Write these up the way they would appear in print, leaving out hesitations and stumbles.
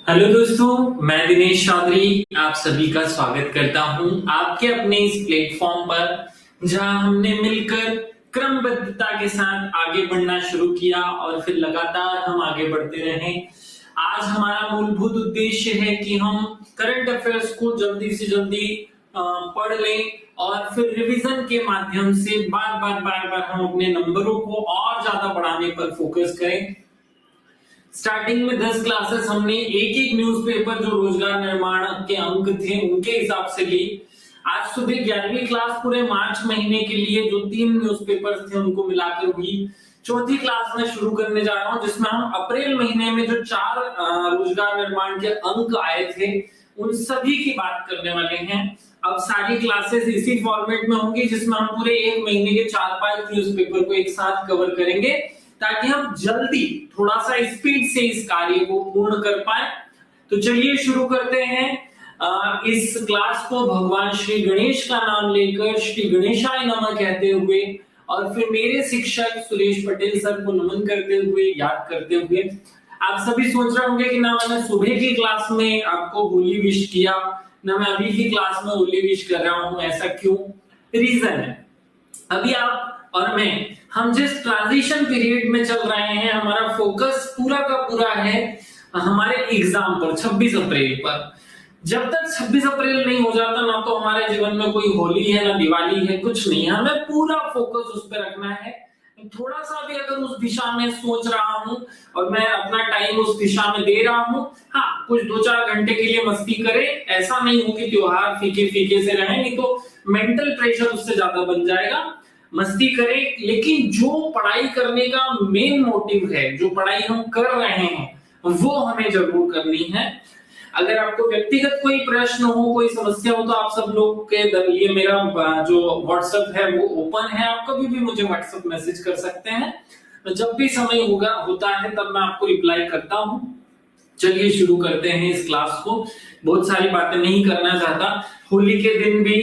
Hello दोस्तों, मैं दिनेश चौधरी आप सभी का स्वागत करता हूं आपके अपने इस प्लेटफॉर्म पर जहां हमने मिलकर क्रमबद्धता के साथ आगे बढ़ना शुरू किया और फिर लगातार हम आगे बढ़ते रहे। आज हमारा मूलभूत उद्देश्य है कि हम करंट अफेयर्स को जल्दी से जल्दी पढ़ लें और फिर रिवीजन के माध्यम से बार बार हम अपने नंबरों को और ज्यादा बढ़ाने पर फोकस करें। स्टार्टिंग में 10 क्लासेस हमने एक एक न्यूज़पेपर जो रोजगार निर्माण के अंक थे उनके हिसाब से ली। आज सुबह 11वीं क्लास पूरे मार्च महीने के लिए जो 3 न्यूज़पेपर थे उनको मिलाकर हुई। चौथी क्लास में शुरू करने जा रहा हूं जिसमें हम अप्रैल महीने में जो 4 रोजगार निर्माण के अंक आए थे उन सभी की बात करने वाले हैं। अब सारी क्लासेस इसी फॉर्मेट में होंगी जिसमें हम पूरे एक महीने के 4-5 न्यूज़पेपर को एक साथ कवर करेंगे ताकि हम जल्दी थोड़ा सा स्पीड से इस कार्य को पूर्ण कर पाए। तो चलिए शुरू करते हैं इस क्लास को भगवान श्री गणेश का नाम लेकर श्री गणेशाय नमः कहते हुए और फिर मेरे शिक्षक सुरेश पटेल सर को नमन करते हुए याद करते हुए। आप सभी सोच रहे होंगे कि ना मैंने सुबह की क्लास में आपको होली विश किया ना मैं अभी की क्लास में होली विश कर रहा हूं, ऐसा क्यों? रीजन है अभी आप और मैं हम जिस ट्रांजिशन पीरियड में चल रहे हैं हमारा फोकस पूरा का पूरा है हमारे एग्जाम पर 26 अप्रैल पर। जब तक 26 अप्रैल नहीं हो जाता ना तो हमारे जीवन में कोई होली है ना दिवाली है, कुछ नहीं है। हमें पूरा फोकस उस पर रखना है। थोड़ा सा भी अगर उस दिशा में सोच रहा हूं और मैं अपना टाइम उस दिशा में दे रहा हूं, हाँ कुछ 2-4 घंटे के लिए मस्ती करे, ऐसा नहीं हो कि त्योहार फीके फीके से रहे, नहीं तो मेंटल प्रेशर उससे ज्यादा बन जाएगा। मस्ती करें लेकिन जो पढ़ाई करने का मेन मोटिव है, जो पढ़ाई हम कर रहे हैं वो हमें जरूर करनी है। अगर आपको व्यक्तिगत कोई प्रश्न हो, कोई समस्या हो तो आप सब लोग के लिए मेरा जो व्हाट्सएप है वो ओपन है। आप कभी भी मुझे व्हाट्सएप मैसेज कर सकते हैं, जब भी समय होता है तब मैं आपको रिप्लाई करता हूं। चलिए शुरू करते हैं इस क्लास को। बहुत सारी बातें नहीं करना चाहता। होली के दिन भी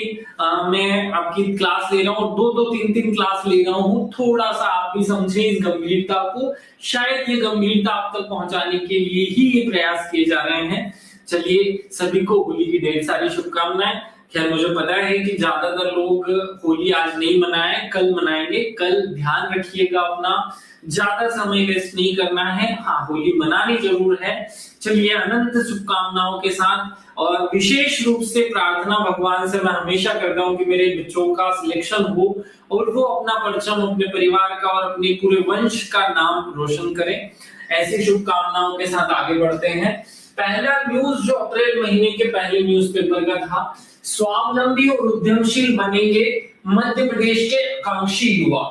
मैं आपकी क्लास ले रहा हूँ, 2-3 क्लास ले रहा हूँ। थोड़ा सा आप भी समझे इस गंभीरता को, शायद ये गंभीरता आप तक पहुंचाने के लिए ही ये प्रयास किए जा रहे हैं। चलिए सभी को होली की ढेर सारी शुभकामनाएं। खैर मुझे पता है कि ज्यादातर लोग होली आज नहीं मनाए, कल मनाएंगे। कल ध्यान रखिएगा अपना, ज्यादा समय वेस्ट नहीं करना है। हाँ होली मनानी जरूर है। चलिए अनंत शुभकामनाओं के साथ और विशेष रूप से प्रार्थना भगवान से मैं हमेशा करता हूँ कि मेरे बच्चों का सिलेक्शन हो और वो अपना परचम अपने परिवार का और अपने पूरे वंश का नाम रोशन करें। ऐसी शुभकामनाओं के साथ आगे बढ़ते हैं। पहला न्यूज जो अप्रैल महीने के पहले न्यूज़पेपर का था, स्वावलंबी और उद्यमशील बनेंगे मध्य प्रदेश के आकांक्षी युवा।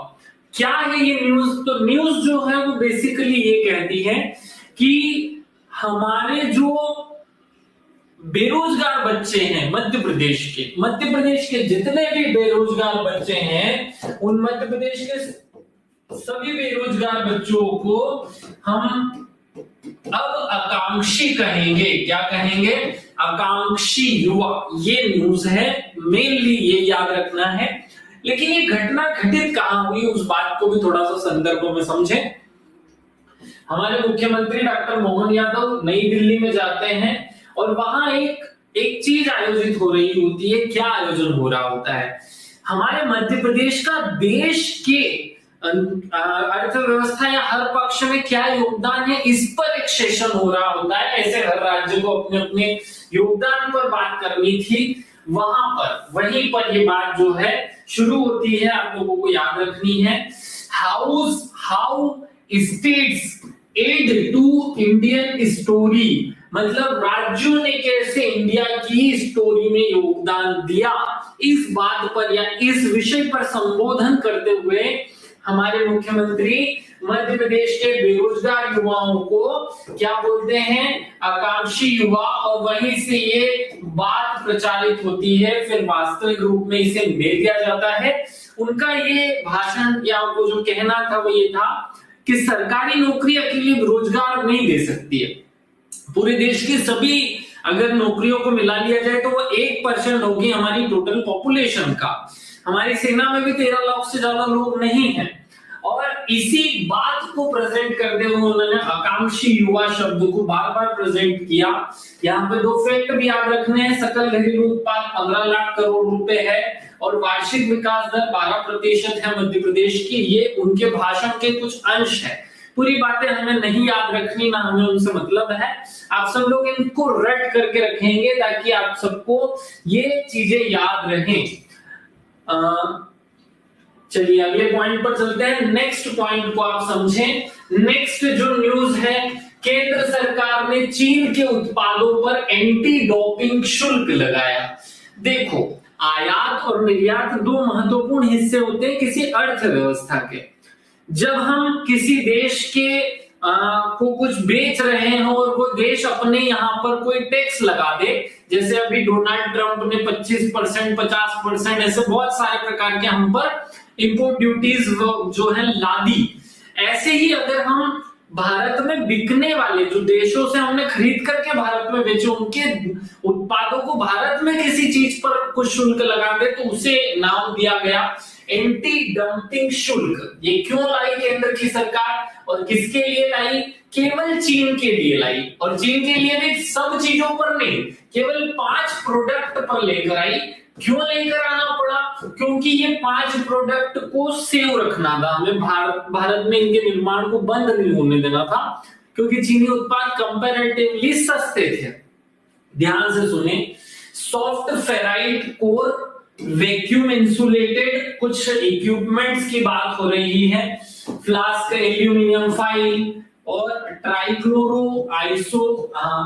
क्या है ये न्यूज? तो न्यूज जो है वो बेसिकली ये कहती है कि हमारे जो बेरोजगार बच्चे हैं मध्य प्रदेश के जितने भी बेरोजगार बच्चे हैं उन मध्य प्रदेश के सभी बेरोजगार बच्चों को हम अब आकांक्षी कहेंगे। क्या कहेंगे? आकांक्षी युवा। ये न्यूज है, मेनली ये याद रखना है। लेकिन ये घटना घटित कहां हुई उस बात को भी थोड़ा सा संदर्भ में समझें। हमारे मुख्यमंत्री डॉक्टर मोहन यादव नई दिल्ली में जाते हैं और वहां एक चीज आयोजित हो रही होती है। क्या आयोजन हो रहा होता है? हमारे मध्य प्रदेश का देश के अर्थव्यवस्था या हर पक्ष में क्या योगदान है इस पर एक सेशन हो रहा होता है। ऐसे हर राज्य को अपने अपने योगदान पर बात करनी थी। वहीं पर ये बात जो है शुरू होती है, आप लोगों को याद रखनी है। How states add to Indian story, मतलब राज्यों ने कैसे इंडिया की स्टोरी में योगदान दिया, इस बात पर या इस विषय पर संबोधन करते हुए हमारे मुख्यमंत्री मध्य प्रदेश के बेरोजगार युवाओं को क्या बोलते हैं? आकांक्षी युवा। और वहीं से ये बात प्रचारित होती है, फिर वास्तविक रूप में इसे मेल दिया जाता है। उनका ये भाषण या वो जो कहना था वो ये था कि सरकारी नौकरी अकेले रोजगार नहीं दे सकती है। पूरे देश की सभी अगर नौकरियों को मिला लिया जाए तो वो 1% होगी हमारी टोटल पॉपुलेशन का। हमारी सेना में भी 13 लाख से ज्यादा लोग नहीं है और इसी बात को प्रेजेंट करते हुए उन्होंने आकांक्षी युवा शब्द को बार बार प्रेजेंट किया। यहाँ पे 2 फैक्ट भी याद रखने हैं। सकल घरेलू उत्पाद 15 लाख करोड़ रुपए है और वार्षिक विकास दर 12% है मध्य प्रदेश की। ये उनके भाषण के कुछ अंश है, पूरी बातें हमें नहीं याद रखनी, ना हमें उनसे मतलब है। आप सब लोग इनको रट करके रखेंगे ताकि आप सबको ये चीजें याद रहें। चलिए अगले पॉइंट पर चलते हैं। नेक्स्ट पॉइंट को आप समझें। नेक्स्ट जो न्यूज है, केंद्र सरकार ने चीन के उत्पादों पर एंटी डोपिंग शुल्क लगाया। देखो, आयात और निर्यात 2 महत्वपूर्ण हिस्से होते हैं किसी अर्थव्यवस्था के। जब हम किसी देश के को कुछ बेच रहे हैं और वो देश अपने यहाँ पर कोई टैक्स लगा दे, जैसे अभी डोनाल्ड ट्रंप ने 25%, 50%, ऐसे बहुत सारे प्रकार के हम पर इंपोर्ट ड्यूटीज जो है लादी। ऐसे ही अगर हम भारत में बिकने वाले जो देशों से हमने खरीद करके भारत में बेचे, उनके उत्पादों को भारत में किसी चीज पर कुछ शुल्क लगा दे तो उसे नाम दिया गया एंटी डंपिंग शुल्क। ये क्यों लाई केंद्र की सरकार और किसके लिए लाई? केवल चीन के लिए लाई, और चीन के लिए भी सब चीजों पर नहीं, केवल 5 प्रोडक्ट पर लेकर आई। क्यों लेकर आना पड़ा? क्योंकि ये 5 प्रोडक्ट को सेव रखना था हमें, भारत में इनके निर्माण को बंद नहीं होने देना था, क्योंकि चीनी उत्पाद कंपैरेटिवली सस्ते थे। ध्यान से सुने, soft ferrite core, vacuum insulated कुछ इक्विपमेंट्स की बात हो रही है, फ्लास्क एल्यूमिनियम फाइल और ट्राइक्लोरो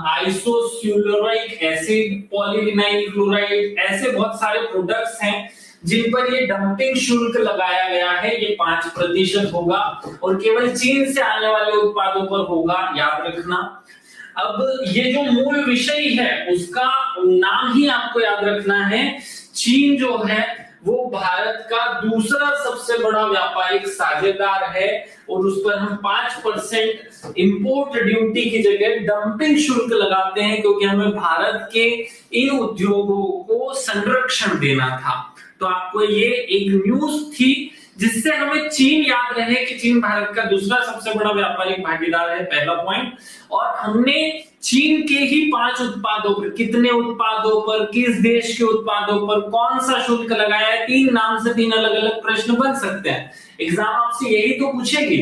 आइसोस्यूलोरिक एसिड, पॉलीविनाइल क्लोराइड, ऐसे बहुत सारे प्रोडक्ट्स हैं जिन पर ये डंपिंग शुल्क लगाया गया है। ये 5% होगा और केवल चीन से आने वाले उत्पादों पर होगा, याद रखना। अब ये जो मूल विषय है उसका नाम ही आपको याद रखना है। चीन जो है वो भारत का दूसरा सबसे बड़ा व्यापारिक साझेदार है और उस पर हम 5% इंपोर्ट ड्यूटी की जगह डंपिंग शुल्क लगाते हैं, क्योंकि हमें भारत के इन उद्योगों को संरक्षण देना था। तो आपको ये एक न्यूज थी जिससे हमें चीन याद रहे कि चीन भारत का दूसरा सबसे बड़ा व्यापारिक भागीदार है, पहला पॉइंट। और हमने चीन के ही 5 उत्पादों पर, कितने उत्पादों पर, किस देश के उत्पादों पर कौन सा शुल्क लगाया है, 3 नाम से 3 अलग अलग प्रश्न बन सकते हैं। एग्जाम आपसे यही तो पूछेगी,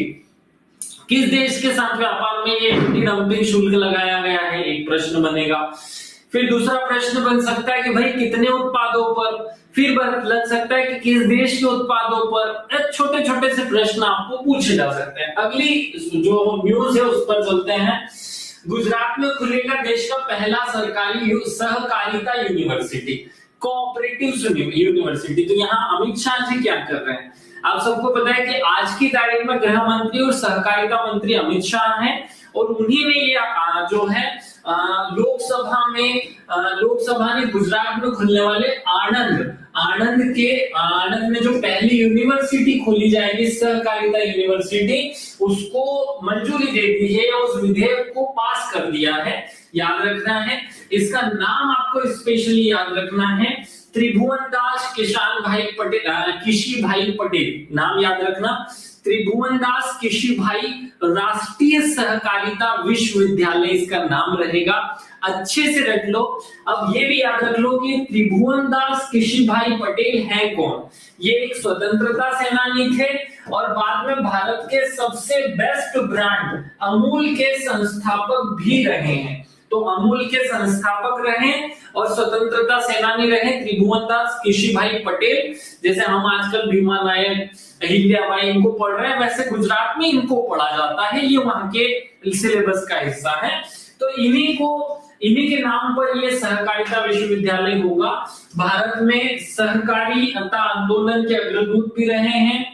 किस देश के साथ व्यापार में ये एंटी डंपिंग शुल्क लगाया गया है, एक प्रश्न बनेगा। फिर दूसरा प्रश्न बन सकता है कि भाई कितने उत्पादों पर, फिर लग सकता है कि किस देश के उत्पादों पर। छोटे छोटे से प्रश्न आपको पूछे जा सकते हैं। अगली जो न्यूज है उस पर चलते हैं। गुजरात में खुलेगा देश का पहला सरकारी सहकारिता यूनिवर्सिटी, कोऑपरेटिव यूनिवर्सिटी। तो यहाँ अमित शाह जी क्या कर रहे हैं? आप सबको पता है कि आज की तारीख में गृह मंत्री और सहकारिता मंत्री अमित शाह हैं और उन्हीं ने ये जो है लोकसभा ने गुजरात में खुलने वाले आनंद में जो पहली यूनिवर्सिटी खोली जाएगी सहकारिता यूनिवर्सिटी, उसको मंजूरी दे दी है या उस विधेयक को पास कर दिया है, याद रखना है। इसका नाम आपको स्पेशली याद रखना है, त्रिभुवनदास किशी भाई पटेल, नाम याद रखना, त्रिभुवनदास किशी भाई राष्ट्रीय सहकारिता विश्वविद्यालय इसका नाम रहेगा। अच्छे से रख लो। अब ये भी याद रख लो कि त्रिभुवनदास किशी भाई पटेल है कौन? ये एक स्वतंत्रता सेनानी थे और बाद में भारत के सबसे बेस्ट ब्रांड अमूल के संस्थापक भी रहे हैं। तो अमूल के संस्थापक रहे और स्वतंत्रता सेनानी रहे त्रिभुवनदास किशी भाई पटेल। जैसे हम आजकल भीमा नायक, अहिल्याबाई इनको पढ़ रहे हैं, वैसे गुजरात में इनको पढ़ा जाता है, ये वहां के सिलेबस का हिस्सा है। तो इन्हीं के नाम पर ये सहकारिता विश्वविद्यालय होगा। भारत में सहकारिता आंदोलन के अग्रदूत भी रहे हैं,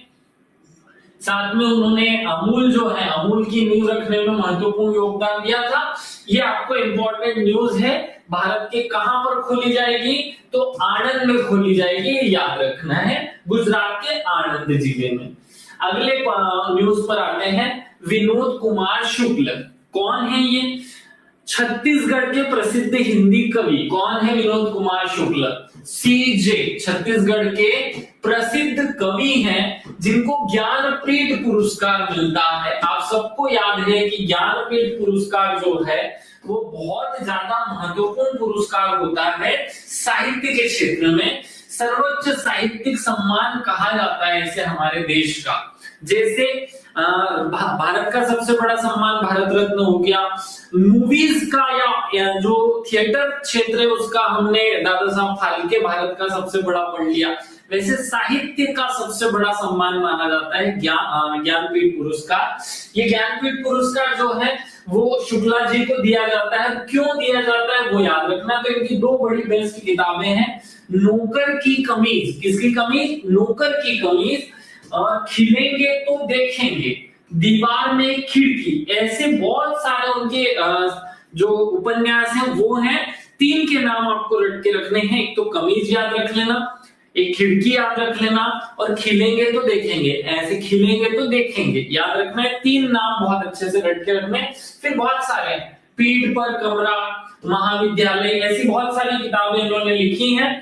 साथ में उन्होंने अमूल की नींव रखने में महत्वपूर्ण योगदान दिया था। ये आपको इंपॉर्टेंट न्यूज है। भारत के कहां पर खोली जाएगी? तो आनंद में खोली जाएगी, याद रखना है, गुजरात के आनंद जिले में। अगले न्यूज पर आते हैं। विनोद कुमार शुक्ल कौन है? ये छत्तीसगढ़ के प्रसिद्ध हिंदी कवि। कौन है विनोद कुमार शुक्ल? सीजे, छत्तीसगढ़ के प्रसिद्ध कवि हैं जिनको ज्ञानपीठ पुरस्कार मिलता है। आप सबको याद है कि ज्ञानपीठ पुरस्कार जो है वो बहुत ज्यादा महत्वपूर्ण पुरस्कार होता है साहित्य के क्षेत्र में। सर्वोच्च साहित्यिक सम्मान कहा जाता है इसे हमारे देश का। जैसे भारत का सबसे बड़ा सम्मान भारत रत्न हो गया, मूवीज का या जो थिएटर क्षेत्र है उसका हमने दादा साहब फाल्के भारत का सबसे बड़ा पढ़ लिया। वैसे साहित्य का सबसे बड़ा सम्मान माना जाता है ज्ञानपीठ पुरस्कार। ये ज्ञानपीठ पुरस्कार जो है वो शुक्ला जी को दिया जाता है। क्यों दिया जाता है वो याद रखना। तो इनकी दो बड़ी बेस्ट किताबें हैं, नौकर की कमीज। किसकी कमीज? नौकर की कमीज। खिलेंगे तो देखेंगे, दीवार में खिड़की, ऐसे बहुत सारे उनके जो उपन्यास हैं वो हैं। तीन के नाम आपको रट के रखने हैं। एक तो कमीज याद रख लेना, एक खिड़की याद रख लेना, और खिलेंगे तो देखेंगे। ऐसे खिलेंगे तो देखेंगे याद रखना है। तीन नाम बहुत अच्छे से रट के रखने। फिर बहुत सारे, पीठ पर कमरा, महाविद्यालय, ऐसी बहुत सारी किताबें इन्होंने लिखी हैं।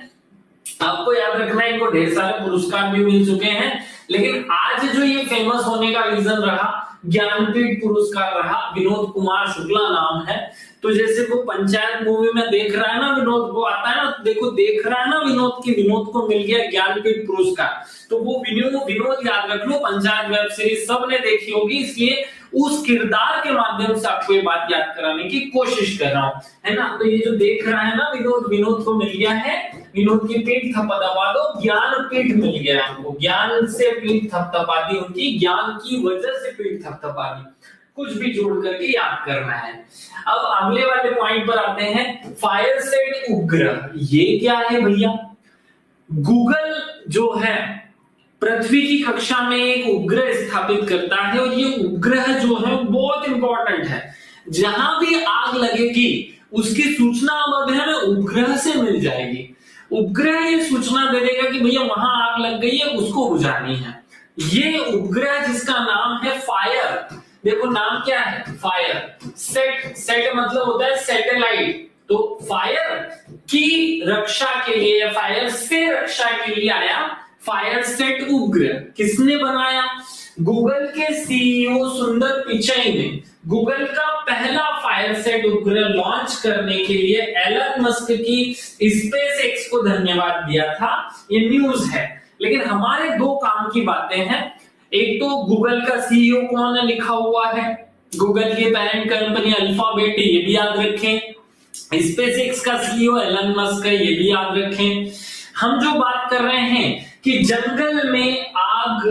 आपको याद रखना है इनको ढेर सारे पुरस्कार भी मिल चुके हैं। लेकिन आज जो ये फेमस होने का रीजन रहा ज्ञानपीठ पुरस्कार रहा, विनोद कुमार शुक्ला नाम है। तो जैसे वो पंचायत मूवी में देख रहा है ना विनोद को, आता है ना, देखो देख रहा है ना विनोद की, विनोद को मिल गया ज्ञानपीठ पुरस्कार। तो वो विनोद याद रख लो। पंचायत वेब सीरीज सबने देखी होगी, इसलिए उस किरदार के माध्यम से आपको ये बात याद कराने की कोशिश कर रहा हूं, है ना। तो ये जो देख रहा है ना विनोद को मिल गया है, विनोद की पीठ थपथपा दो, ज्ञान पीठ मिल गया हमको। ज्ञान से पीठ थपथपा दी उनकी, ज्ञान की वजह से पीठ थपथपा दी। कुछ भी जोड़ करके याद करना है। अब अगले वाले पॉइंट पर आते हैं, फायरसेट उपग्रह। ये क्या है भैया? गूगल जो है पृथ्वी की कक्षा में एक उपग्रह स्थापित करता है, और ये उपग्रह जो है बहुत इंपॉर्टेंट है। जहां भी आग लगेगी उसकी सूचना अब हमें उपग्रह से मिल जाएगी। उपग्रह ये सूचना दे देगा कि भैया वहां आग लग गई है, उसको बुझानी है। ये उपग्रह जिसका नाम है फायर, देखो नाम क्या है, फायर। सेट मतलब होता है सैटेलाइट। तो फायर की रक्षा के लिए या फायर से रक्षा के लिए आया फायरसेट उपग्रह। किसने बनाया? गूगल के सीईओ सुंदर पिचाई ने गूगल का पहला फायरसेट उपग्रह लॉन्च करने के लिए एलन मस्क की स्पेसएक्स को धन्यवाद दिया था। ये न्यूज है, लेकिन हमारे दो काम की बातें हैं। एक तो गूगल का सीईओ कौन है लिखा हुआ है, गूगल की पेरेंट कंपनी अल्फाबेट, ये भी याद रखें। स्पेसएक्स का सीईओ एलन मस्क है, ये भी याद रखें। हम जो बात कर रहे हैं कि जंगल में आग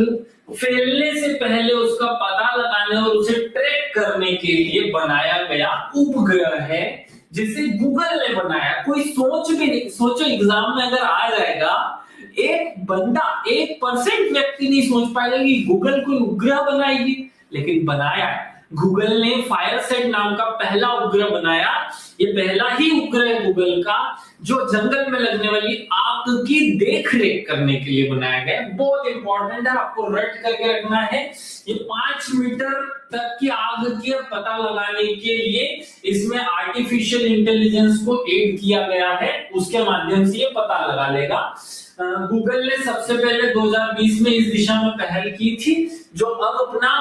फैलने से पहले उसका पता लगाने और उसे ट्रैक करने के लिए बनाया गया उपग्रह है, जिसे गूगल ने बनाया। कोई सोच भी नहीं, सोचो एग्जाम में अगर आ जाएगा, एक बंदा 1% व्यक्ति नहीं सोच पाएगा कि गूगल कोई उपग्रह बनाएगी, लेकिन बनाया। गूगल ने फायरसेट नाम का पहला उपग्रह बनाया। ये पहला ही उपग्रह गूगल का जो जंगल में लगने वाली आग की देखरेख करने के लिए बनाया गया। बहुत इंपॉर्टेंट है, आपको रट करके रखना है। ये 5 मीटर तक की आग की पता लगाने के लिए इसमें आर्टिफिशियल इंटेलिजेंस को एड किया गया है, उसके माध्यम से ये पता लगा लेगा। गूगल ने सबसे पहले 2020 में इस दिशा में पहल की थी, जो अब अपना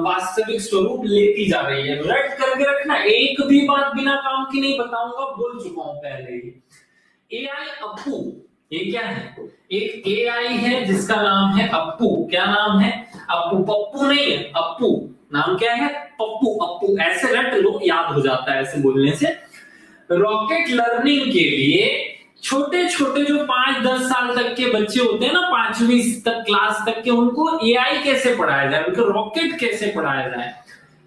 वास्तविक स्वरूप लेती जा रही है। रट करके रखना, एक भी बात बिना काम की नहीं बताऊंगा, बोल चुका हूं पहले ही। एआई अप्पू, ये क्या है? एक एआई है जिसका नाम है अप्पू। क्या नाम है? अप्पू। पप्पू नहीं है, अप्पू। नाम क्या है? पप्पू। अप्पू ऐसे रट लो, याद हो जाता है ऐसे बोलने से। रॉकेट लर्निंग के लिए छोटे छोटे जो 5-10 साल तक के बच्चे होते हैं ना, 5वीं तक क्लास तक के, उनको एआई कैसे पढ़ाया जाए, उनको रॉकेट कैसे पढ़ाया जाए।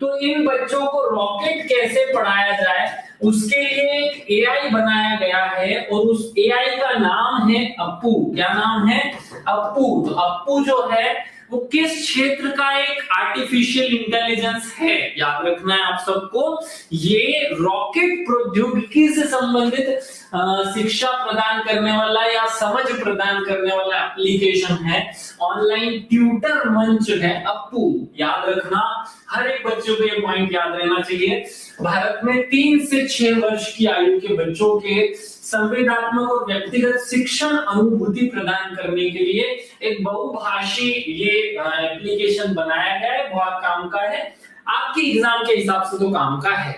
तो इन बच्चों को रॉकेट कैसे पढ़ाया जाए, उसके लिए एक एआई बनाया गया है, और उस एआई का नाम है अप्पू। क्या नाम है? अप्पू। तो अप्पू जो है वो किस क्षेत्र का एक आर्टिफिशियल इंटेलिजेंस है, याद रखना है आप सबको। ये रॉकेट प्रौद्योगिकी से संबंधित शिक्षा प्रदान करने वाला या समझ प्रदान करने वाला एप्लीकेशन है। ऑनलाइन ट्यूटर मंच है अप्पू, याद रखना। हर एक बच्चों को ये पॉइंट याद रहना चाहिए। भारत में 3 से 6 वर्ष की आयु के बच्चों के संवेदनात्मक और व्यक्तिगत शिक्षण अनुभूति प्रदान करने के लिए एक बहुभाषी ये एप्लीकेशन बनाया गया है। बहुत काम का है, आपके एग्जाम के हिसाब से तो काम का है।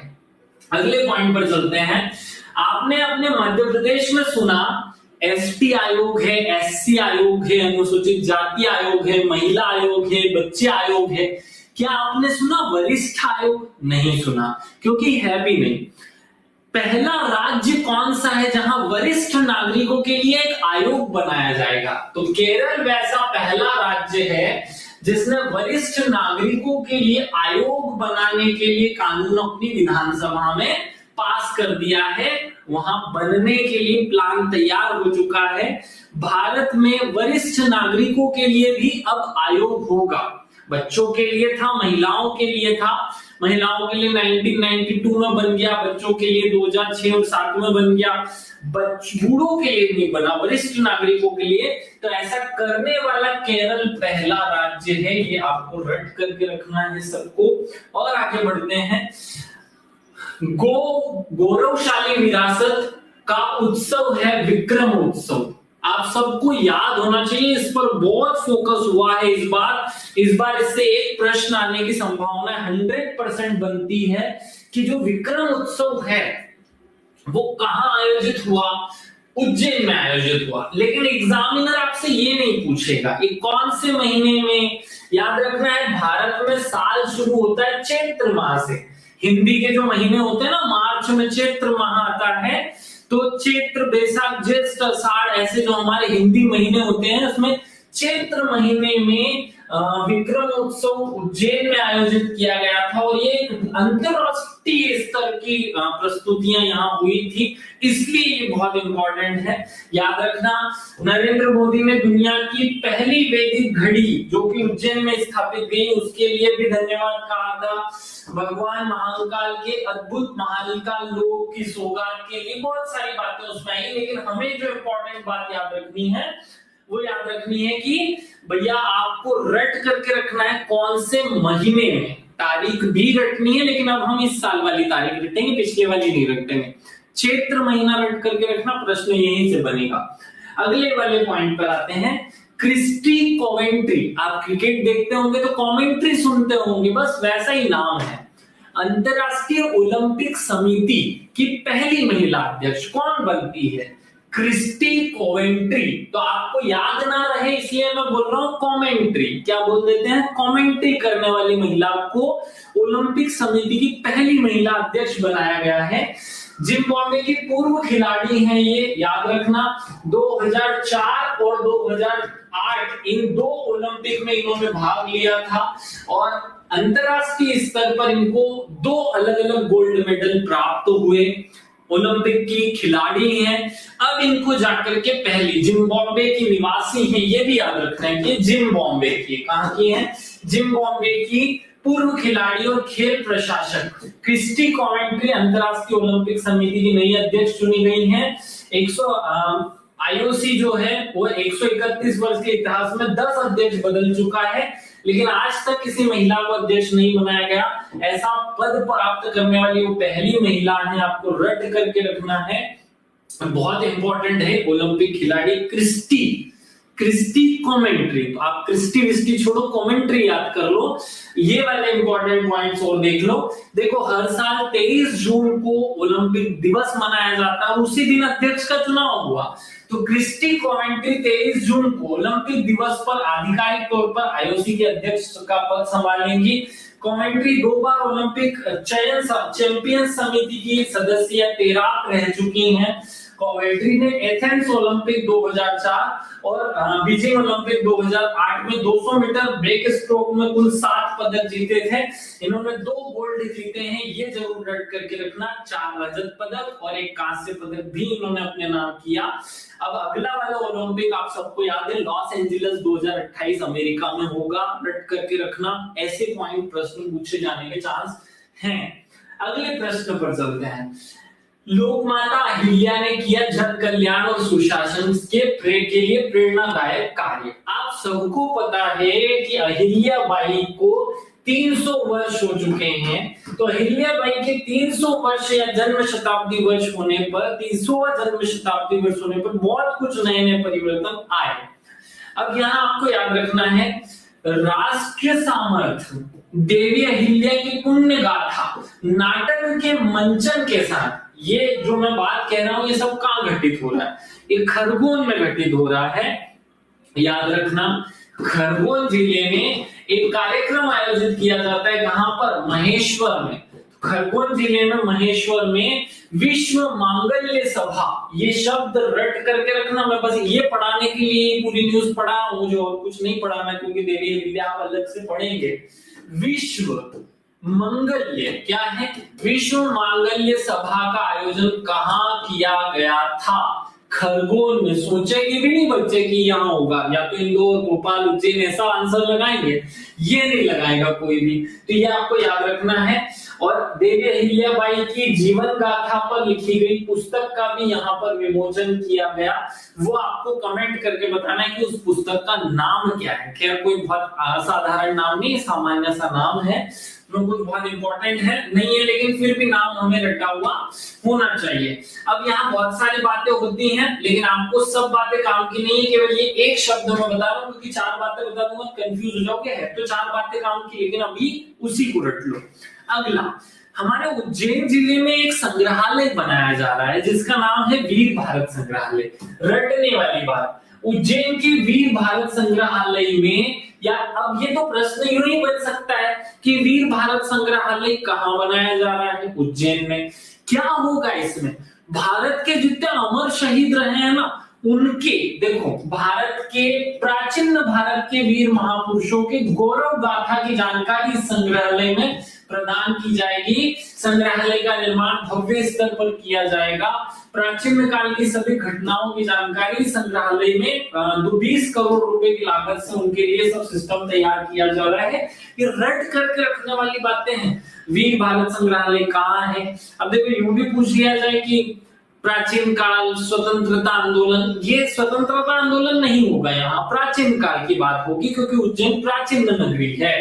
अगले पॉइंट पर चलते हैं। आपने अपने मध्य प्रदेश में सुना एसटी आयोग है, एससी आयोग है, अनुसूचित जाति आयोग है, महिला आयोग है, बच्चे आयोग है। क्या आपने सुना वरिष्ठ आयोग? नहीं सुना, क्योंकि है भी नहीं। पहला राज्य कौन सा है जहां वरिष्ठ नागरिकों के लिए एक आयोग बनाया जाएगा? तो केरल वैसा पहला राज्य है जिसने वरिष्ठ नागरिकों के लिए आयोग बनाने के लिए कानून अपनी विधानसभा में पास कर दिया है। वहां बनने के लिए प्लान तैयार हो चुका है। भारत में वरिष्ठ नागरिकों के लिए भी अब आयोग होगा। बच्चों के लिए था, महिलाओं के लिए था। महिलाओं के लिए 1992 में बन गया, बच्चों के लिए 2006 और 2007 में बन गया। बूढ़ों के लिए नहीं बना, वरिष्ठ नागरिकों के लिए। तो ऐसा करने वाला केरल पहला राज्य है, ये आपको रट करके रखना है सबको। और आगे बढ़ते हैं। गौरवशाली विरासत का उत्सव है विक्रम उत्सव। आप सबको याद होना चाहिए, इस पर बहुत फोकस हुआ है इस बार इससे एक प्रश्न आने की संभावना 100% बनती है कि जो विक्रम उत्सव है वो कहां आयोजित हुआ? उज्जैन में आयोजित हुआ। लेकिन एग्जामिनर आपसे ये नहीं पूछेगा ये कौन से महीने में। याद रखना है, भारत में साल शुरू होता है चैत्र माह से। हिंदी के जो महीने होते हैं ना, मार्च में चैत्र माह आता है, तो चैत्र, बैसाख, ज्येष्ठ, आषाढ़ ऐसे जो हमारे हिंदी महीने होते हैं, उसमें चैत्र महीने में विक्रम उत्सव उज्जैन में आयोजित किया गया था। और ये अंतरराष्ट्रीय स्तर की प्रस्तुतियां यहाँ हुई थी, इसलिए ये बहुत इंपॉर्टेंट है। याद रखना, नरेंद्र मोदी ने दुनिया की पहली वैदिक घड़ी जो कि उज्जैन में स्थापित गई, उसके लिए भी धन्यवाद कहा था। भगवान महाकाल के अद्भुत महाकाल लोक की सौगात के लिए बहुत सारी बातें उसमें आई। लेकिन हमें जो इंपॉर्टेंट बात याद रखनी है वो याद रखनी है कि भैया आपको रट करके रखना है कौन से महीने में। तारीख भी रटनी है, लेकिन अब हम इस साल वाली तारीख रटेंगे, पिछले वाली नहीं रटेंगे। चैत्र महीना रट करके रखना, प्रश्न यहीं से बनेगा। अगले वाले पॉइंट पर आते हैं। Christie Coventry. आप क्रिकेट देखते होंगे तो कमेंट्री सुनते होंगे, बस वैसा ही नाम है। अंतरराष्ट्रीय ओलंपिक समिति की पहली महिला अध्यक्ष कौन बनती है? Christie Coventry. तो आपको याद ना रहे इसलिए मैं बोल रहा हूं कमेंट्री। क्या बोल देते हैं? कमेंट्री करने वाली महिला को ओलंपिक समिति की पहली महिला अध्यक्ष बनाया गया है। जिम्बाब्वे की पूर्व खिलाड़ी हैं ये, याद रखना। 2004 और 2008 इन 2 ओलंपिक में इन्होंने भाग लिया था और अंतरराष्ट्रीय स्तर पर इनको 2 अलग अलग गोल्ड मेडल प्राप्त हुए। ओलंपिक की खिलाड़ी हैं। अब इनको जाकर के पहली, जिम्बाब्वे की निवासी हैं, ये भी याद रखना है कि जिम्बाब्वे की, कहां की है? जिम्बाब्वे की पूर्व खिलाड़ी और खेल प्रशासक क्रिस्टी कोवेंट्री अंतरराष्ट्रीय ओलंपिक समिति की नई अध्यक्ष चुनी गई हैं। आईओसी जो है वो 131 वर्ष के इतिहास में 10 अध्यक्ष बदल चुका है, लेकिन आज तक किसी महिला को अध्यक्ष नहीं बनाया गया। ऐसा पद प्राप्त करने वाली वो पहली महिला है, आपको रट करके रखना है, बहुत इंपॉर्टेंट है। ओलंपिक खिलाड़ी क्रिस्टी कोवेंट्री। तो आप क्रिस्टी विस्टी छोड़ो, कोवेंट्री याद कर लो। ये वाले इंपॉर्टेंट पॉइंट्स और देख लो। देखो, हर साल 23 जून को ओलंपिक दिवस मनाया जाता है, उसी दिन अध्यक्ष का चुनाव हुआ। तो क्रिस्टी कोवेंट्री 23 जून को ओलंपिक दिवस पर आधिकारिक तौर पर आईओसी के अध्यक्ष का पद संभालेंगी। कोवेंट्री 2 बार ओलंपिक चैंपियन समिति की सदस्य या तैराक रह चुकी हैं। कोवेंट्री ने एथेंस ओलंपिक 2004 और बीजिंग ओलंपिक 2008 में 200 मीटर ब्रेक स्ट्रोक में कुल 7 पदक जीते थे। इन्होंने 2 गोल्ड जीते हैं, ये जरूर रट करके रखना। 4 रजत पदक और 1 कांस्य पदक भी इन्होंने अपने नाम किया। अब अगला वाला ओलंपिक आप सबको याद है, लॉस एंजेलिस 2028 अमेरिका में होगा, रट करके रखना। ऐसे पॉइंट प्रश्न पूछे जाने के चांस हैं। अगले प्रश्न पर चलते हैं। लोकमाता अहिल्या ने किया जन कल्याण और सुशासन के लिए प्रेरणादायक कार्य। आप सबको पता है कि अहिल्या बाई को 300 वर्ष हो चुके हैं। तो अहिल्याबाई के 300 वर्ष या जन्म शताब्दी वर्ष होने पर, 300वां जन्म शताब्दी वर्ष होने पर बहुत कुछ नए नए परिवर्तन आए। अब यहाँ आपको याद रखना है, राष्ट्रीय सामर्थ्य, देवी अहिल्या की पुण्य गाथा नाटक के मंचन के साथ, ये जो मैं बात कह रहा हूं ये सब कहां घटित हो रहा है? ये खरगोन में घटित हो रहा है। याद रखना, खरगोन जिले में एक कार्यक्रम आयोजित किया जाता है। कहां पर? महेश्वर में। खरगोन जिले में महेश्वर में विश्व मांगल्य सभा, ये शब्द रट करके रखना। मैं बस ये पढ़ाने के लिए पूरी न्यूज पढ़ा हूं, मुझे और कुछ नहीं पढ़ाना, क्योंकि देवी अहिल्या आप अलग से पढ़ेंगे। विश्व मंगल्य क्या है? विश्व मांगल्य सभा का आयोजन कहां किया गया था? खरगोन में। सोचेंगे भी नहीं बच्चे कि यहाँ होगा, या तो इंदौर, भोपाल, उज्जैन, ऐसा आंसर लगाएंगे, ये नहीं लगाएगा कोई भी। तो ये आपको याद रखना है। और देवी अहिल्याबाई की जीवन गाथा पर लिखी गई पुस्तक का भी यहाँ पर विमोचन किया गया। वो आपको कमेंट करके बताना है कि उस पुस्तक का नाम क्या है। खैर कोई बहुत असाधारण नाम नहीं, सामान्य सा नाम है, कुछ बहुत इंपॉर्टेंट है नहीं है, लेकिन फिर भी नाम हमें रटा हुआ होना चाहिए। अब यहाँ बहुत सारी बातें होती हैं, लेकिन आपको सब बातें काम की नहीं है, केवल ये एक शब्द मैं बता रहा हूँ, क्योंकि 4 बातें बता दूंगा कंफ्यूज हो जाओगे। है तो 4 बातें काम की, लेकिन अभी उसी को रट लो। अगला, हमारे उज्जैन जिले में एक संग्रहालय बनाया जा रहा है जिसका नाम है वीर भारत संग्रहालय। रटने वाली बात, उज्जैन के वीर भारत संग्रहालय में, या अब ये तो प्रश्न यूं ही बन सकता है कि वीर भारत संग्रहालय कहां बनाया जा रहा है? उज्जैन में। क्या होगा इसमें? भारत के जितने अमर शहीद रहे हैं ना, उनके, देखो, भारत के प्राचीन भारत के वीर महापुरुषों के गौरव गाथा की जानकारी इस संग्रहालय में प्रदान की जाएगी। संग्रहालय का निर्माण भव्य स्तर पर किया जाएगा। प्राचीन काल की सभी घटनाओं की जानकारी संग्रहालय में 20 करोड़ रुपए की लागत से उनके लिए सब सिस्टम तैयार किया जा रहा है। ये रट करके रखने वाली बातें हैं। वीर भारत संग्रहालय कहाँ है? अब देखो, यूं भी पूछ लिया जाए कि प्राचीन काल, स्वतंत्रता आंदोलन, ये स्वतंत्रता आंदोलन नहीं होगा, यहाँ प्राचीन काल की बात होगी, क्योंकि उज्जैन प्राचीन नगरी है।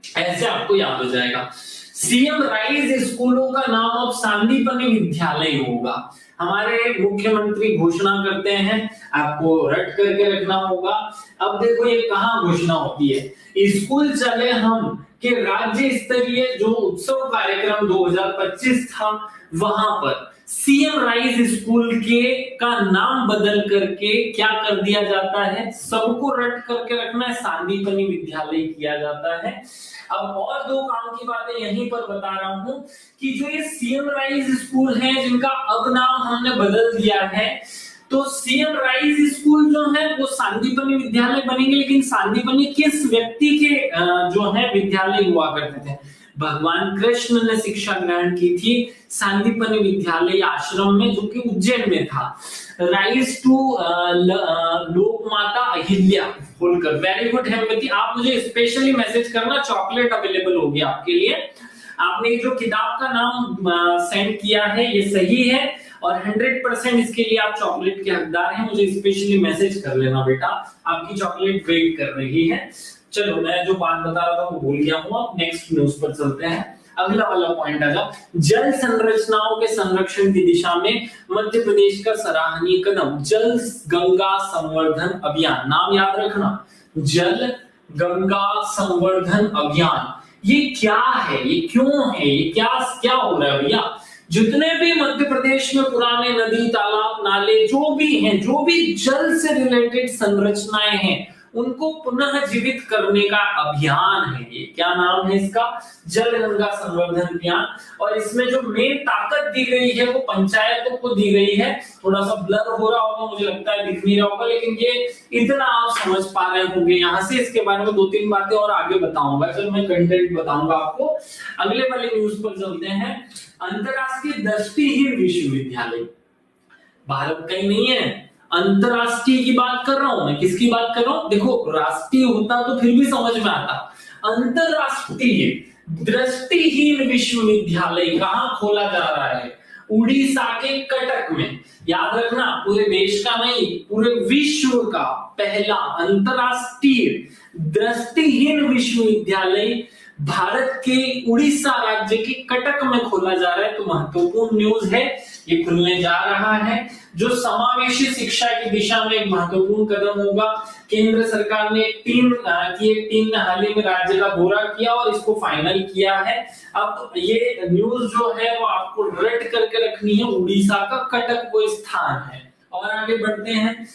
ऐसे आपको याद हो जाएगा। सीएम राइज स्कूलों का नाम अब सांदीपनि विद्यालय होगा। हमारे मुख्यमंत्री घोषणा करते हैं, आपको रट करके रखना होगा। अब देखो ये कहाँ घोषणा होती है? स्कूल चले हम के राज्य स्तरीय जो उत्सव कार्यक्रम 2025 था, वहां पर सीएम राइज स्कूल के का नाम बदल करके क्या कर दिया जाता है? सबको रट करके रखना है, सांदीपनि विद्यालय किया जाता है। अब और 2 काम की बातें यहीं पर बता रहा हूं कि जो ये सीएम राइज स्कूल है जिनका अब नाम हमने बदल दिया है, तो सीएम राइज स्कूल जो है वो सांदीपनि विद्यालय बनेंगे। लेकिन सांदीपनि किस व्यक्ति के जो है विद्यालय हुआ करते थे? भगवान कृष्ण ने शिक्षा ग्रहण की थी सांदीपनि विद्यालय आश्रम में, जो कि उज्जैन में था। राइज टू लोक माता अहिल्या होलकर। वेरी गुड हेमवती, आप मुझे स्पेशली मैसेज करना, चॉकलेट अवेलेबल होगी आपके लिए। आपने जो किताब का नाम सेंड किया है ये सही है, और 100% इसके लिए आप चॉकलेट के हकदार हैं। मुझे स्पेशली मैसेज कर लेना बेटा, आपकी चॉकलेट वेट कर रही है। चलो, मैं जो बात बता रहा था वो भूल गया हूँ। अब नेक्स्ट न्यूज पर चलते हैं। अगला वाला पॉइंट आ जाओ, जल संरचनाओं के संरक्षण की दिशा में मध्य प्रदेश का सराहनीय कदम, जल गंगा संवर्धन अभियान। नाम याद रखना, जल गंगा संवर्धन अभियान। ये क्या है? ये क्यों है? ये क्या हो रहा है भैया? जितने भी मध्य प्रदेश में पुराने नदी, तालाब, नाले जो भी हैं, जो भी जल से रिलेटेड संरचनाएं हैं, उनको पुनः जीवित करने का अभियान है ये। क्या नाम है इसका? जल गंगा संवर्धन अभियान। और इसमें जो मेन ताकत दी गई है वो पंचायतों को दी गई है। थोड़ा सा ब्लर हो रहा होगा, मुझे लगता है दिख नहीं रहा होगा, लेकिन ये इतना आप समझ पा रहे होंगे। यहाँ से इसके बारे में 2-3 बातें और आगे बताऊंगा जब मैं कंटेंट बताऊंगा आपको। अगले वाले न्यूज पर चलते हैं। अंतरराष्ट्रीय दृष्टिहीन विश्वविद्यालय, भारत का ही नहीं है, अंतरराष्ट्रीय की बात कर रहा हूं मैं। किसकी बात कर रहा हूं? देखो, राष्ट्रीय होता तो फिर भी समझ में आता। अंतरराष्ट्रीय दृष्टिहीन विश्वविद्यालय कहां खोला जा रहा है? उड़ीसा के कटक में। याद रखना, पूरे देश का नहीं, पूरे विश्व का पहला अंतरराष्ट्रीय दृष्टिहीन विश्वविद्यालय भारत के उड़ीसा राज्य के कटक में खोला जा रहा है। तो महत्वपूर्ण न्यूज है, ये खुलने जा रहा है, जो समावेशी शिक्षा की दिशा में एक महत्वपूर्ण कदम होगा। केंद्र सरकार ने एक टीम ने हाल ही में राज्य का दौरा किया और इसको फाइनल किया है। अब ये न्यूज जो है वो आपको रट करके रखनी है, उड़ीसा का कटक वो स्थान है। और आगे बढ़ते हैं,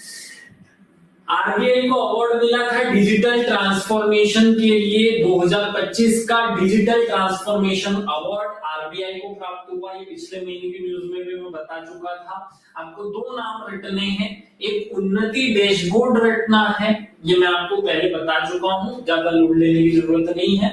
आरबीआई को अवार्ड मिला था डिजिटल ट्रांसफॉर्मेशन के लिए। 2025 का डिजिटल ट्रांसफॉर्मेशन अवार्ड आरबीआई को प्राप्त हुआ। ये पिछले महीने की न्यूज में भी मैं बता चुका था। आपको दो नाम रटने हैं, एक उन्नति डैशबोर्ड रटना है, ये मैं आपको पहले बता चुका हूं, ज्यादा लोड लेने की जरूरत नहीं है।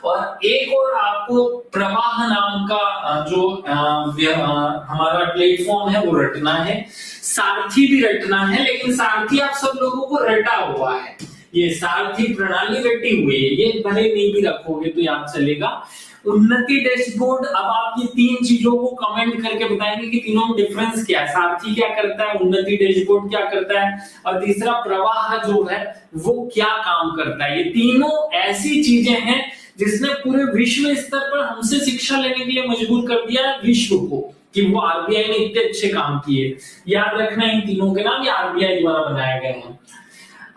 और एक और आपको प्रवाह नाम का जो हमारा प्लेटफॉर्म है वो रटना है। सारथी भी रटना है, लेकिन सारथी आप सब लोगों को रटा हुआ है, ये सारथी प्रणाली रटी हुई है, ये भले नहीं भी रखोगे तो याद चलेगा। उन्नति डैशबोर्ड, अब आप ये तीन चीजों को कमेंट करके बताएंगे कि तीनों में डिफरेंस क्या है, सारथी क्या करता है, उन्नति डैशबोर्ड क्या करता है, और तीसरा प्रवाह जो है वो क्या काम करता है। ये तीनों ऐसी चीजें हैं जिसने पूरे विश्व स्तर पर हमसे शिक्षा लेने के लिए मजबूर कर दिया है विश्व को, कि वो आरबीआई ने इतने अच्छे काम किए। याद रखना इन तीनों के नाम, ये आरबीआई द्वारा बनाए गए हैं।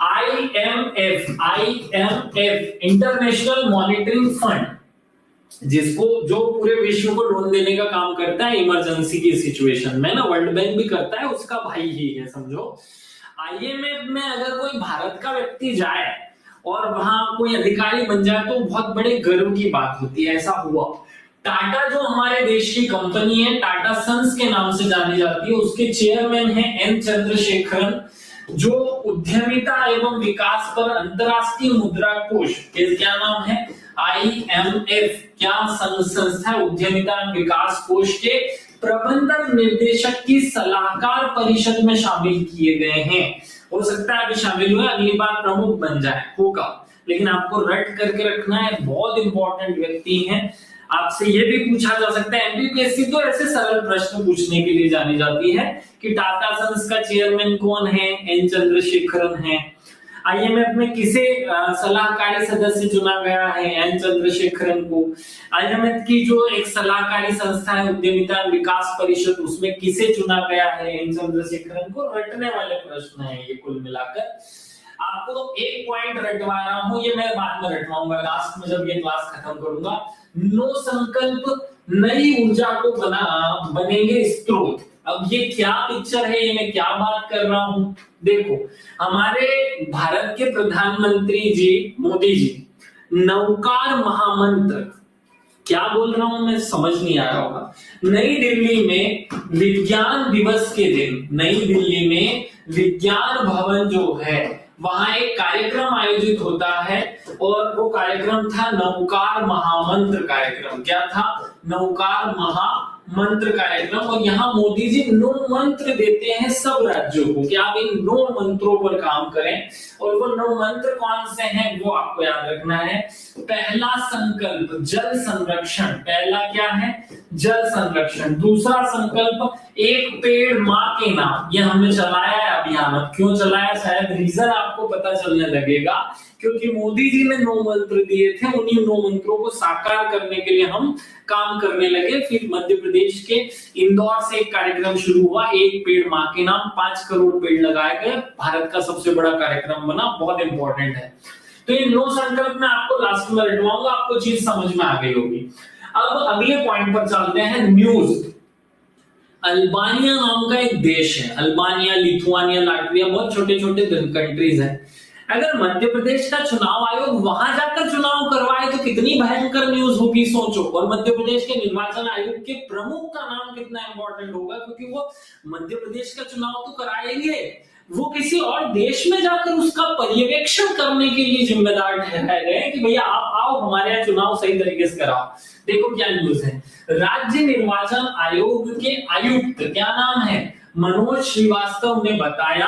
आईएमएफ इंटरनेशनल मॉनिटरिंग फंड, जिसको जो पूरे विश्व को लोन देने का काम करता है इमरजेंसी की सिचुएशन में ना, वर्ल्ड बैंक भी करता है, उसका भाई ही है समझो। आईएमएफ में अगर कोई भारत का व्यक्ति जाए और वहां कोई अधिकारी बन जाए तो बहुत बड़े गर्व की बात होती है। ऐसा हुआ, टाटा जो हमारे देश की कंपनी है, टाटा सन्स के नाम से जानी जाती है, उसके चेयरमैन है एन चंद्रशेखरन, जो उद्यमिता एवं विकास पर अंतरराष्ट्रीय मुद्रा कोष, क्या नाम है, आईएमएफ, क्या संस्था है, उद्यमिता एवं विकास कोष के प्रबंधक निर्देशक की सलाहकार परिषद में शामिल किए गए हैं। हो सकता है अभी शामिल हुए, अगली बार प्रमुख बन जाए, होगा, लेकिन आपको रट करके रखना है, बहुत इंपॉर्टेंट व्यक्ति हैं। आपसे ये भी पूछा जा सकता है, एमपीपीएससी तो ऐसे सरल प्रश्न पूछने के लिए जानी जाती है कि टाटा सन्स का चेयरमैन कौन है, एन चंद्रशेखरन है। आईएमएफ में किसे सलाहकारी सदस्य चुना गया है, एन चंद्रशेखरन को। आईएमएफ की जो एक सलाहकारी संस्था है उद्यमिता विकास परिषद, उसमें किसे चुना गया है, एन चंद्रशेखरन को। रटने वाले प्रश्न है ये कुल मिलाकर। आपको एक पॉइंट रटवा रहा हूं, ये मैं बाद में रटवाऊंगा लास्ट में जब ये क्लास खत्म करूंगा। नो संकल्प नई ऊर्जा को बनेंगे स्रोत। अब ये क्या पिक्चर है, ये मैं क्या बात कर रहा हूं, देखो हमारे भारत के प्रधानमंत्री जी मोदी जी नवकार महामंत्र, क्या बोल रहा हूं मैं समझ नहीं आ रहा होगा। नई दिल्ली में विज्ञान दिवस के दिन, नई दिल्ली में विज्ञान भवन जो है वहां एक कार्यक्रम आयोजित होता है, और वो कार्यक्रम था नवकार महामंत्र कार्यक्रम। क्या था, नवकार महामंत्र कार्यक्रम। और यहाँ मोदी जी 9 मंत्र देते हैं सब राज्यों को कि आप इन 9 मंत्रों पर काम करें, और वो 9 मंत्र कौन से हैं वो आपको याद रखना है। पहला संकल्प जल संरक्षण, पहला क्या है, जल संरक्षण। दूसरा संकल्प एक पेड़ माँ के नाम, ये हमने चलाया है अभियान। क्यों चलाया, शायद रीजन आपको पता चलने लगेगा, क्योंकि मोदी जी ने 9 मंत्र दिए थे, उन्हीं 9 मंत्रों को साकार करने के लिए हम काम करने लगे। फिर मध्य प्रदेश के इंदौर से एक कार्यक्रम शुरू हुआ, एक पेड़ माँ के नाम, 5 करोड़ पेड़ लगाए गए, भारत का सबसे बड़ा कार्यक्रम बना, बहुत इंपॉर्टेंट है। तो ये 9 संकल्प में आपको लास्ट में रटवाऊंगा, आपको चीज समझ में आ गई होगी। अब अगले पॉइंट पर चलते हैं, न्यूज। अल्बानिया नाम का एक देश है, अल्बानिया, लिथुआनिया, लाटविया, बहुत छोटे छोटे कंट्रीज हैं। अगर मध्य प्रदेश का चुनाव आयोग वहां जाकर चुनाव करवाए तो कितनी भयंकर न्यूज होगी, सोचो। और मध्य प्रदेश के निर्वाचन आयोग के प्रमुख का नाम कितना इंपॉर्टेंट होगा, क्योंकि वो मध्य प्रदेश का चुनाव तो कराएंगे, वो किसी और देश में जाकर उसका पर्यवेक्षण करने के लिए जिम्मेदार ठहराए गए कि भैया आप आओ हमारे यहाँ चुनाव सही तरीके से कराओ। देखो क्या न्यूज है, राज्य निर्वाचन आयोग के आयुक्त, क्या नाम है, मनोज श्रीवास्तव ने बताया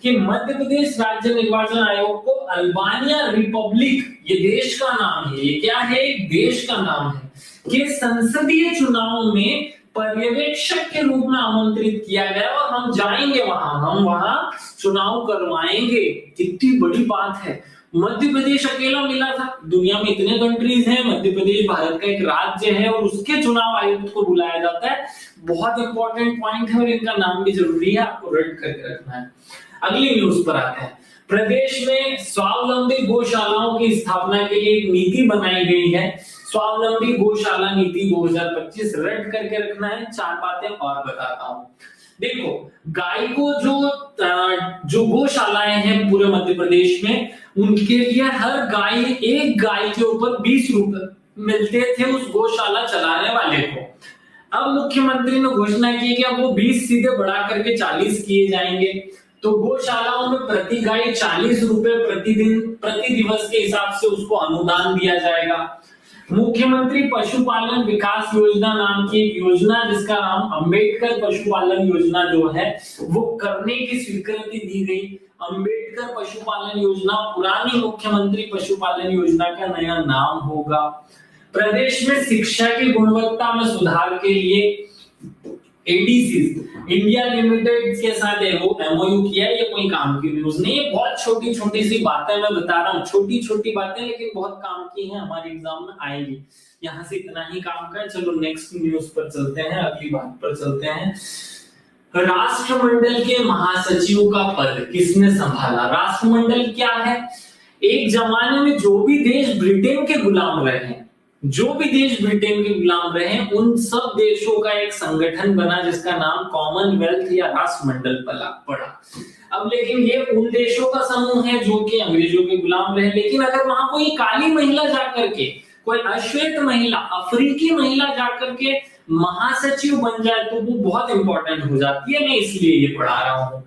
कि मध्य प्रदेश राज्य निर्वाचन आयोग को अल्बानिया रिपब्लिक, ये देश का नाम है, ये क्या है, एक देश का नाम है, कि संसदीय चुनाव में पर्यवेक्षक के रूप में आमंत्रित किया गया और हम जाएंगे वहां, हम वहां चुनाव करवाएंगे। कितनी बड़ी बात है। मध्य प्रदेश अकेला मिला था। दुनिया में इतने कंट्रीज हैं, मध्य प्रदेश भारत का एक राज्य है और उसके चुनाव आयुक्त को बुलाया जाता है। बहुत इंपॉर्टेंट पॉइंट है और इनका नाम भी जरूरी है, आपको रेड करके रखना है। अगली न्यूज पर आते हैं। प्रदेश में स्वावलंबी गौशालाओं की स्थापना के लिए एक नीति बनाई गई है। स्वावलंबी गौशाला नीति 2025 रेड करके रखना है। चार बातें और बताता हूं। देखो, गाय को जो गौशालाएं हैं पूरे मध्य प्रदेश में, उनके लिए हर गाय, एक गाय के ऊपर 20 रुपए मिलते थे उस गौशाला चलाने वाले को। अब मुख्यमंत्री ने घोषणा की कि अब वो 20 सीधे बढ़ा करके 40 किए जाएंगे। तो गौशालाओं में प्रति गाय 40 रुपए प्रति दिवस के हिसाब से उसको अनुदान दिया जाएगा। मुख्यमंत्री पशुपालन विकास योजना नाम की एक योजना, जिसका नाम अंबेडकर पशुपालन योजना जो है, वो करने की स्वीकृति दी गई। अंबेडकर पशुपालन योजना पुरानी मुख्यमंत्री पशुपालन योजना का नया नाम होगा। प्रदेश में शिक्षा की गुणवत्ता में सुधार के लिए एडीसी इंडिया लिमिटेड के साथ एमओयू किया। ये कोई काम की न्यूज नहीं है, बहुत छोटी छोटी सी बातें मैं बता रहा हूँ, छोटी छोटी बातें लेकिन बहुत काम की हैं, हमारे एग्जाम में आएंगी। यहाँ से इतना ही काम का। चलो नेक्स्ट न्यूज पर चलते हैं, अगली बात पर चलते हैं। राष्ट्रमंडल के महासचिव का पद किसने संभाला? राष्ट्रमंडल क्या है? एक जमाने में जो भी देश ब्रिटेन के गुलाम रहे, उन सब देशों का एक संगठन बना जिसका नाम कॉमनवेल्थ या राष्ट्रमंडल पड़ा। अब लेकिन ये उन देशों का समूह है जो कि अंग्रेजों के गुलाम रहे। लेकिन अगर वहां कोई काली महिला जाकर के, कोई अश्वेत महिला, अफ्रीकी महिला जाकर के महासचिव बन जाए तो वो बहुत इंपॉर्टेंट हो जाती है। मैं इसलिए ये पढ़ा रहा हूँ।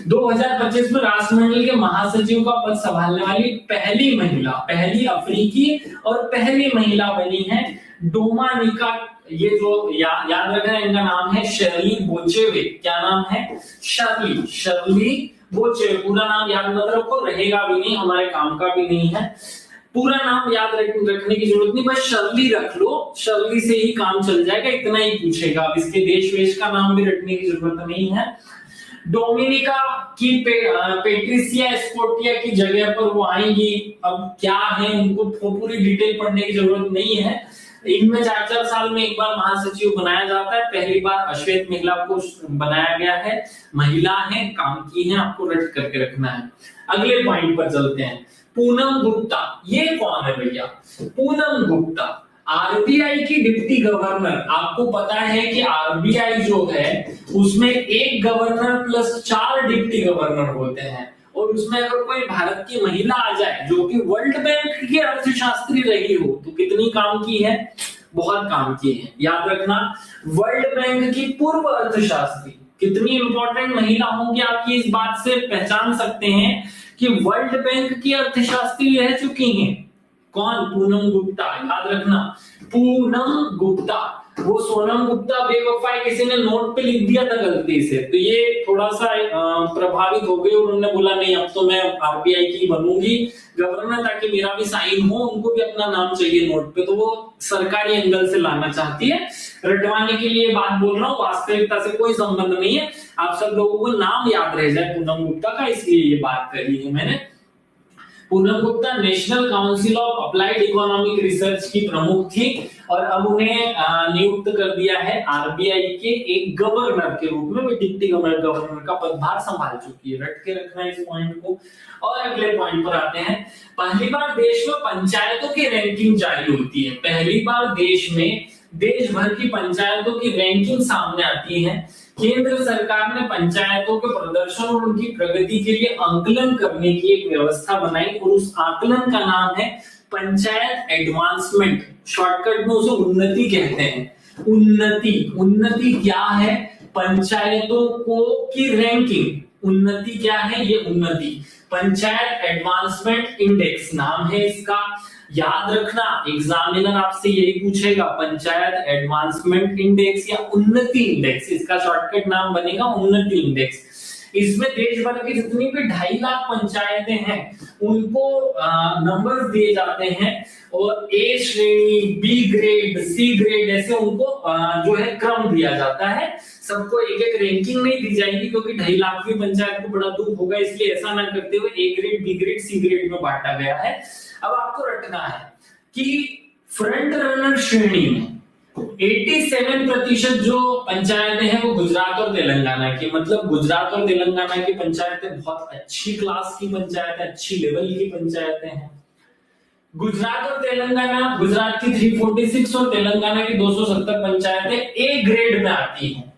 2025 में राष्ट्रमंडल के महासचिव का पद संभालने वाली पहली अफ्रीकी और पहली महिला बनी है डोमानिका। ये जो याद रखना, इनका नाम है शर्ली बोचेवे। क्या नाम है? शर्ली बोचेवे। पूरा नाम याद मत रखो, रहेगा भी नहीं, हमारे काम का भी नहीं है। पूरा नाम याद रखने की जरूरत नहीं, बस शर्ली रख लो, शर्ली से ही काम चल जाएगा, इतना ही पूछेगा। अब इसके देश वेश का नाम भी रखने की जरूरत नहीं है। डोमिनिका की पेट्रिसिया स्कोटिया की जगह पर वो आएंगी। अब क्या है, उनको पूरी डिटेल पढ़ने की जरूरत नहीं है। इनमें 4-4 साल में एक बार महासचिव बनाया जाता है। पहली बार अश्वेत महिला को बनाया गया है, महिला है, काम की है, आपको रट करके रखना है। अगले पॉइंट पर चलते हैं। पूनम गुप्ता, ये कौन है भैया? पूनम गुप्ता आरबीआई की डिप्टी गवर्नर। आपको पता है कि आरबीआई जो है उसमें एक गवर्नर प्लस 4 डिप्टी गवर्नर होते हैं, और उसमें अगर कोई भारत की महिला आ जाए जो कि वर्ल्ड बैंक की अर्थशास्त्री रही हो तो कितनी काम की है? बहुत काम की है। याद रखना, वर्ल्ड बैंक की पूर्व अर्थशास्त्री कितनी इंपॉर्टेंट महिला होंगी, आप ये इस बात से पहचान सकते हैं कि वर्ल्ड बैंक की अर्थशास्त्री रह चुकी हैं। कौन? पूनम गुप्ता। याद रखना, पूनम गुप्ता। वो सोनम गुप्ता बेवफाई किसी ने नोट पे लिख दिया था गलती से, तो ये थोड़ा सा प्रभावित हो गई। उन्होंने बोला नहीं, अब तो मैं आरबीआई की बनूंगी गवर्नर, ताकि मेरा भी साइन हो, उनको भी अपना नाम चाहिए नोट पे, तो वो सरकारी एंगल से लाना चाहती है। रटवाने के लिए बात बोल रहा हूँ, वास्तविकता से कोई संबंध नहीं है। आप सब लोगों को नाम याद रह जाए पूनम गुप्ता का, इसलिए ये बात करी है मैंने। Poonam Gupta national council of applied economic research की प्रमुख थी और अब उन्हें नियुक्त कर दिया है आरबीआई के एक गवर्नर के रूप में। वो डिप्टी गवर्नर का पदभार संभाल चुकी है। रट के रखना है इस पॉइंट को। और अगले पॉइंट पर आते हैं। पहली बार देश में पंचायतों की रैंकिंग जारी होती है। पहली बार देश में देश भर की पंचायतों की रैंकिंग सामने आती है। केंद्र सरकार ने पंचायतों के प्रदर्शन और उनकी प्रगति के लिए आकलन करने की एक व्यवस्था बनाई और उस आकलन का नाम है पंचायत एडवांसमेंट। शॉर्टकट में उसे उन्नति कहते हैं। उन्नति क्या है? पंचायतों को की रैंकिंग। उन्नति क्या है? ये उन्नति पंचायत एडवांसमेंट इंडेक्स नाम है इसका। याद रखना, एग्जामिनर आपसे यही पूछेगा, पंचायत एडवांसमेंट इंडेक्स या उन्नति इंडेक्स, इसका शॉर्टकट नाम बनेगा उन्नति इंडेक्स। इसमें देश भर की जितनी भी 2.5 लाख पंचायतें हैं उनको नंबर दिए जाते हैं और ए श्रेणी, बी ग्रेड, सी ग्रेड ऐसे उनको जो है क्रम दिया जाता है। सबको एक एक रैंकिंग नहीं दी जाएगी क्योंकि 2.5 लाख की पंचायत को बड़ा दुख होगा, इसलिए ऐसा ना करते हुए A grade, B grade, C grade में बांटा गया है। अब आपको रटना है कि फ्रंट रनर श्रेणी में 87% जो पंचायतें हैं वो गुजरात और तेलंगाना की, मतलब गुजरात और तेलंगाना की पंचायतें बहुत अच्छी क्लास की पंचायतें, अच्छी लेवल की पंचायतें हैं। गुजरात और तेलंगाना, गुजरात की 346 और तेलंगाना की 270 पंचायतें ए ग्रेड में आती हैं।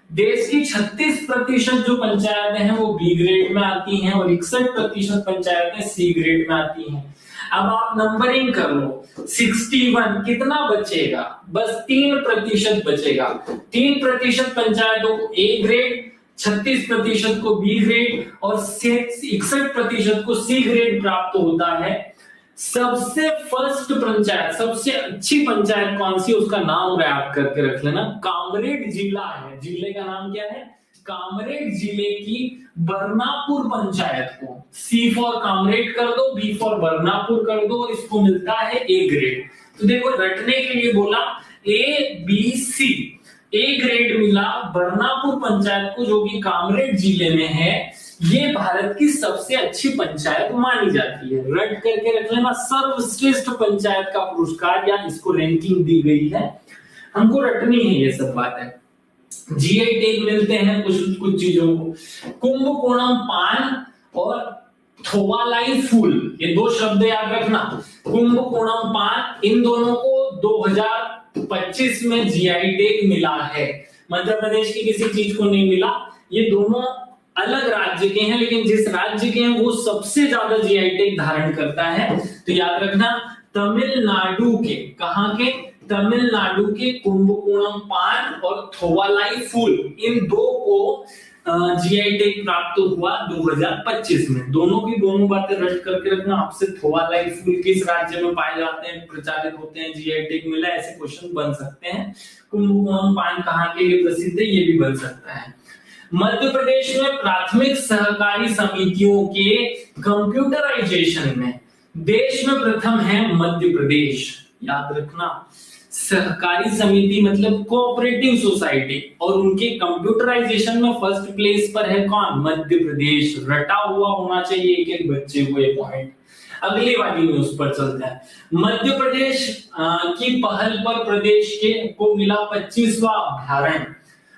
देश की 36% जो पंचायतें हैं वो बी ग्रेड में आती हैं और 61% पंचायतें सी ग्रेड में आती हैं। अब आप नंबरिंग कर लो, 61 कितना बचेगा, बस 3% बचेगा। 3% पंचायतों को ए ग्रेड, 36% को बी ग्रेड और 61% को सी ग्रेड प्राप्त होता है। सबसे फर्स्ट पंचायत, सबसे अच्छी पंचायत कौन सी, उसका नाम याद करके रख लेना, कामरेड जिला है। जिले का नाम क्या है, कामरेड जिले की बरनापुर पंचायत को सी फॉर कामरेड कर दो, बी फॉर बरनापुर कर दो और इसको मिलता है ए ग्रेड। तो देखो रटने के लिए बोला A B C, A grade मिला बरनापुर पंचायत को जो कि कामरेड जिले में है। ये भारत की सबसे अच्छी पंचायत मानी जाती है। रट करके रख लेना, सर्वश्रेष्ठ पंचायत का पुरस्कार या इसको रैंकिंग दी गई है, हमको रटनी है ये सब बात है। जीआई टैग मिलते हैं कुछ चीजों को, कुंभकोणम पान और थोवालाई फूल, ये दो शब्द याद रखना। कुंभकोणम पान, इन दोनों को 2025 में जीआई टैग मिला है। मध्य प्रदेश की किसी चीज को नहीं मिला, ये दोनों अलग राज्य के हैं, लेकिन जिस राज्य के हैं वो सबसे ज्यादा जीआई टैग धारण करता है। तो याद रखना, तमिलनाडु के, कहां के, तमिलनाडु के कुंभकोणम पान और थोवालाई फूल, इन दो को जीआई टैग प्राप्त हुआ 2025 में। दोनों की दोनों बातें रट करके रखना। आपसे थोवालाई फूल किस राज्य में पाए जाते हैं, प्रचारित होते हैं, जीआई टैग मिला, ऐसे क्वेश्चन बन सकते हैं। कुंभकोणम पान कहाँ के लिए प्रसिद्ध है, ये भी बन सकता है। मध्य प्रदेश में प्राथमिक सहकारी समितियों के कंप्यूटराइजेशन में देश में प्रथम है मध्य प्रदेश। याद रखना, सहकारी समिति मतलब कोऑपरेटिव सोसाइटी, और उनके कंप्यूटराइजेशन में फर्स्ट प्लेस पर है कौन, मध्य प्रदेश। रटा हुआ होना चाहिए एक एक बच्चे को ये पॉइंट। अगली वाली न्यूज पर चलते हैं। मध्य प्रदेश की पहल पर प्रदेश के को मिला 25वां अभ्यारण्य।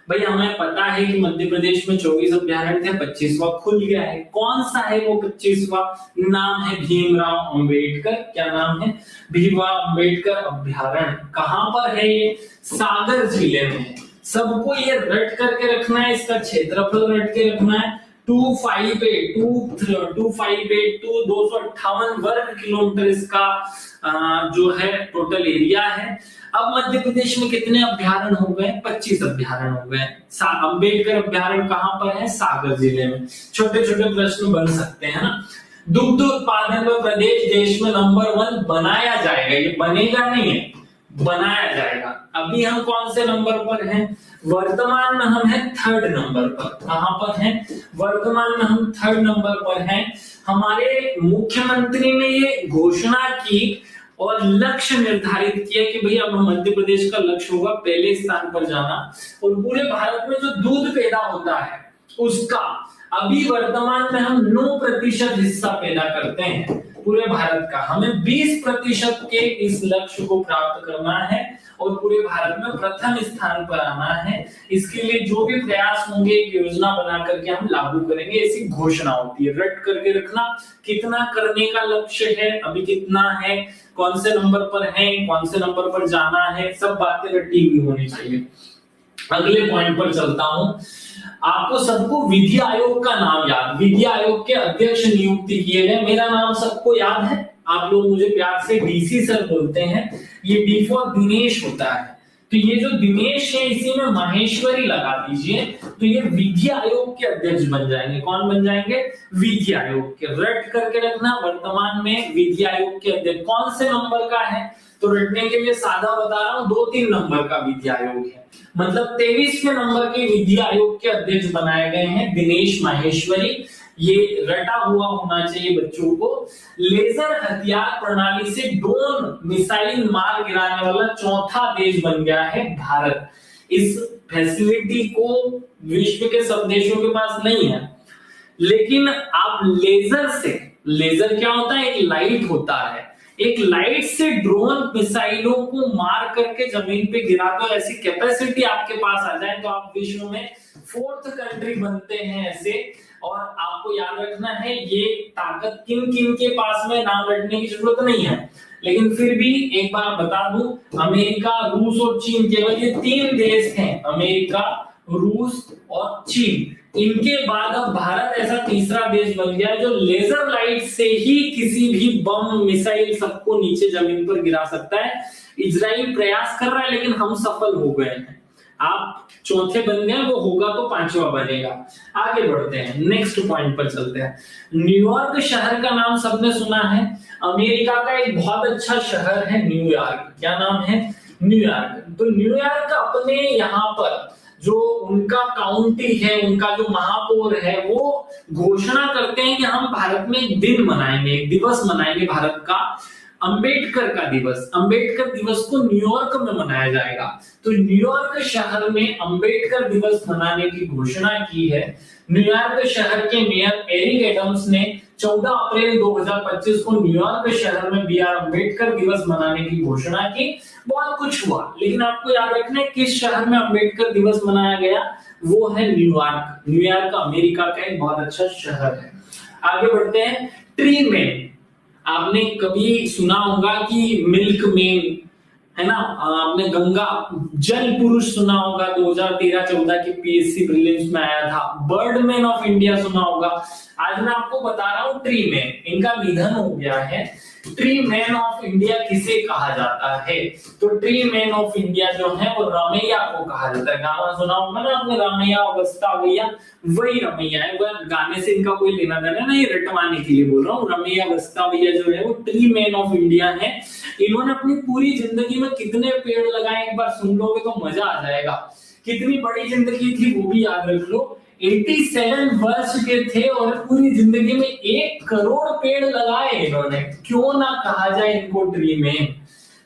भाई हमें पता है कि मध्य प्रदेश में 24 अभ्यारण्य थे, 25वां खुल गया है। कौन सा है वो 25वां, नाम है भीमराव अंबेडकर। क्या नाम है, भीमराव अंबेडकर अभ्यारण्य। कहां पर है ये, सागर जिले में है। सबको ये रट करके रखना है, इसका क्षेत्रफल रट के रखना है। 258 वर्ग किलोमीटर इसका जो है टोटल एरिया है। अब मध्य प्रदेश में कितने अभ्यारण्य हो गए, 25 अभ्यारण्य हो गए। अंबेडकर अभ्यारण्य कहां पर है, सागर जिले में। छोटे छोटे प्रश्न बन सकते हैं ना। दुग्ध उत्पादन में प्रदेश देश में नंबर 1 बनाया जाएगा, ये बनेगा नहीं है, बनाया जाएगा। अभी हम कौन से नंबर पर हैं, वर्तमान में हम हैं 3rd नंबर पर। कहां पर हैं, वर्तमान में हम 3rd नंबर पर हैं। हमारे मुख्यमंत्री ने ये घोषणा की और लक्ष्य निर्धारित किया कि भैया अब मध्य प्रदेश का लक्ष्य होगा पहले स्थान पर जाना। और पूरे भारत में जो दूध पैदा होता है उसका अभी वर्तमान में हम 9% हिस्सा पैदा करते हैं पूरे भारत का। हमें 20% के इस लक्ष्य को प्राप्त करना है और पूरे भारत में प्रथम स्थान पर आना है। इसके लिए जो भी प्रयास होंगे एक योजना बना करके हम लागू करेंगे, ऐसी घोषणा होती है। रट करके रखना, कितना करने का लक्ष्य है, अभी कितना है, कौन से नंबर पर है, कौन से नंबर पर जाना है, सब बातें रटी हुई होनी चाहिए। अगले पॉइंट पर चलता हूं। आपको सबको विधि आयोग का नाम याद, विधि आयोग के अध्यक्ष नियुक्ति किए गए। मेरा नाम सबको याद है, आप लोग मुझे प्यार से डीसी सर बोलते हैं। ये डी फॉर दिनेश होता है, तो ये जो दिनेश है इसी में माहेश्वरी लगा दीजिए, तो ये विधि आयोग के अध्यक्ष बन जाएंगे। कौन बन जाएंगे, विधि आयोग के। रट करके रखना, वर्तमान में विधि आयोग के अध्यक्ष कौन से नंबर का है, तो रटने के लिए सादा बता रहा हूं, 2-3 नंबर का विधि आयोग है। मतलब 23वें नंबर के विधि आयोग के अध्यक्ष बनाए गए हैं दिनेश माहेश्वरी। ये रटा हुआ होना चाहिए बच्चों को। लेजर हथियार प्रणाली से ड्रोन मिसाइल मार गिराने वाला चौथा देश बन गया है भारत। इस फैसिलिटी को विश्व के सब देशों के पास नहीं है, लेकिन आप लेजर से, लेजर क्या होता है, एक लाइट होता है, एक लाइट से ड्रोन मिसाइलों को मार करके जमीन पे गिरा दो, ऐसी कैपेसिटी आपके पास आ जाए तो आप विश्व में 4th कंट्री बनते हैं ऐसे। और आपको याद रखना है ये ताकत किन किन के पास में, नाम रटने की जरूरत नहीं है, लेकिन फिर भी एक बार बता दूं, अमेरिका, रूस और चीन, केवल ये 3 देश हैं, अमेरिका, रूस और चीन। इनके बाद अब भारत ऐसा तीसरा देश बन गया जो लेजर लाइट से ही किसी भी बम मिसाइल सबको नीचे जमीन पर गिरा सकता है। इजराइल प्रयास कर रहा है लेकिन हम सफल हो गए हैं। आप चौथे बन गए, वो होगा तो 5वां बनेगा। आगे बढ़ते हैं, नेक्स्ट पॉइंट पर चलते हैं। न्यूयॉर्क शहर का नाम सबने सुना है। अमेरिका का एक बहुत अच्छा शहर है न्यूयॉर्क। क्या नाम है? न्यूयॉर्क। तो न्यूयॉर्क अपने यहाँ पर जो उनका काउंटी है, उनका जो महापौर है, वो घोषणा करते हैं कि हम भारत में एक दिन मनाएंगे, एक दिवस मनाएंगे भारत का, अंबेडकर का दिवस। अंबेडकर दिवस को न्यूयॉर्क में मनाया जाएगा। तो न्यूयॉर्क शहर में अंबेडकर दिवस मनाने की घोषणा की है। न्यूयॉर्क शहर के मेयर एरिक एडम्स ने 14 अप्रैल 2025 को न्यूयॉर्क शहर में बी आर अंबेडकर दिवस मनाने की घोषणा की। बहुत कुछ हुआ, लेकिन आपको याद रखना है किस शहर में अंबेडकर दिवस मनाया गया, वो है न्यूयॉर्क। न्यूयॉर्क अमेरिका का एक बहुत अच्छा शहर है। आगे बढ़ते हैं, ट्री मैन। आपने कभी सुना होगा कि मिल्क मैन है ना, आपने गंगा जल पुरुष सुना होगा, 2013-14 की पीएससी प्रीलिम्स में आया था। बर्डमैन ऑफ इंडिया सुना होगा। आज मैं आपको बता रहा हूं ट्री मैन, इनका निधन हो गया है। ट्री मैन ऑफ इंडिया किसे कहा जाता है? तो ट्री मैन ऑफ इंडिया जो है वो रमैया को कहा जाता है। गाना सुना होगा ना आपने, रमैया अवस्था भैया, वही रमैया है। वह गाने से इनका कोई लेना देना नहीं, रटवाने के लिए बोल रहा हूँ। रमैया अवस्था भैया जो है वो ट्री मैन ऑफ इंडिया है। इन्होंने अपनी पूरी जिंदगी में कितने पेड़ लगाए, एक बार सुन लोगे तो मजा आ जाएगा। कितनी बड़ी जिंदगी थी वो भी याद रख लो। 87 वर्ष के थे और पूरी जिंदगी में 1 करोड़ पेड़ लगाए इन्होंने। क्यों ना कहा जाए इनको ट्री मैन।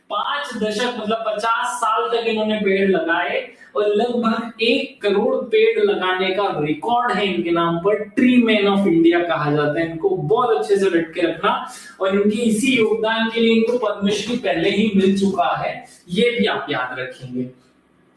5 दशक मतलब 50 साल तक इन्होंने पेड़ लगाए और लगभग 1 करोड़ पेड़ लगाने का रिकॉर्ड है इनके नाम पर। ट्री मैन ऑफ इंडिया कहा जाता है इनको। बहुत अच्छे से रट के रखना। और इनकी इसी योगदान के लिए इनको पद्मश्री पहले ही मिल चुका है, ये भी आप याद रखेंगे।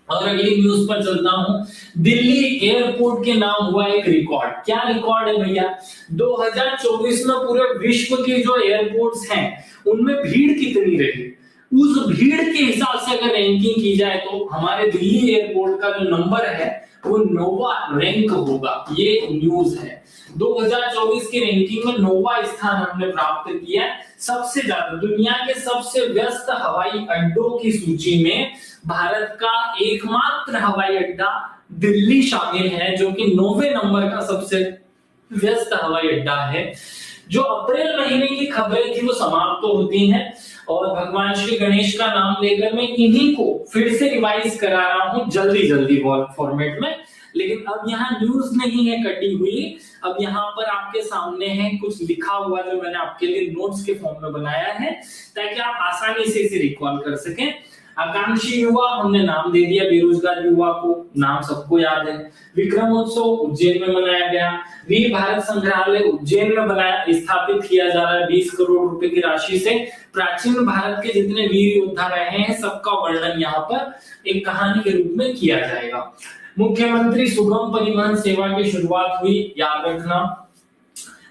और अगली न्यूज पर चलता हूं। दिल्ली एयरपोर्ट के नाम हुआ एक रिकॉर्ड। क्या रिकॉर्ड है भैया? 2024 में पूरे विश्व के जो एयरपोर्ट्स हैं उनमें भीड़ कितनी रही, उस भीड़ के हिसाब से अगर रैंकिंग की जाए तो हमारे दिल्ली एयरपोर्ट का जो नंबर है वो 9वां रैंक होगा। ये न्यूज है। 2024 की रैंकिंग में 9वां स्थान हमने प्राप्त किया। सबसे ज्यादा दुनिया के सबसे व्यस्त हवाई अड्डों की सूची में भारत का एकमात्र हवाई अड्डा दिल्ली शामिल है, जो कि 9वें नंबर का सबसे व्यस्त हवाई अड्डा है। जो अप्रैल महीने की खबरें थी वो समाप्त तो होती हैं और भगवान श्री गणेश का नाम लेकर मैं इन्हीं को फिर से रिवाइज करा रहा हूं जल्दी फॉर्मेट में। लेकिन अब यहाँ न्यूज नहीं है कटी हुई, अब यहाँ पर आपके सामने है कुछ लिखा हुआ जो मैंने आपके लिए नोट्स के फॉर्म में बनाया है ताकि आप आसानी से इसे रिकॉल कर सकें। आकांक्षी युवा हमने नाम दे दिया, बेरोजगार युवा को नाम सबको याद है। विक्रमोत्सव उज्जैन में मनाया गया। वीर भारत संग्रहालय उज्जैन में बनाया स्थापित किया जा रहा है 20 करोड़ रुपए की राशि से। प्राचीन भारत के जितने वीर योद्धा रहे हैं सबका वर्णन यहाँ पर एक कहानी के रूप में किया जाएगा। मुख्यमंत्री सुगम परिवहन सेवा की शुरुआत हुई, याद रखना।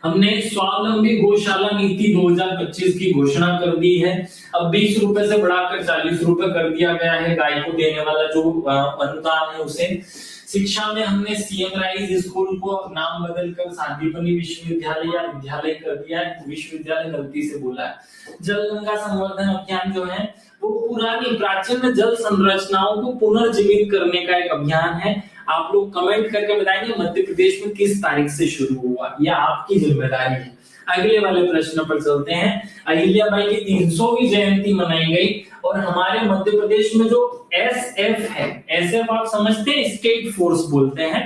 हमने स्वावलंबी गौशाला नीति 2025 की घोषणा कर दी है। अब 20 रुपए से बढ़ाकर 40 रुपए कर दिया गया है गाय को देने वाला जो अनुदान है उसे। शिक्षा में हमने सीएम राइज स्कूल को नाम बदलकर सांदीपनि विश्वविद्यालय या विद्यालय कर दिया है, विश्वविद्यालय गलती से बोला है। जल गंगा संवर्धन अभियान जो है वो पुरानी प्राचीन जल संरचनाओं को पुनर्जीवित करने का एक अभियान है। आप लोग कमेंट करके बताएंगे मध्य प्रदेश में किस तारीख से शुरू हुआ, यह आपकी जिम्मेदारी है। अगले वाले प्रश्न पर चलते हैं। अहिल्याबाई की 300वीं जयंती मनाई गई और हमारे मध्य प्रदेश में जो एसएफ है, एसएफ आप समझते हैं, स्टेट फोर्स बोलते हैं,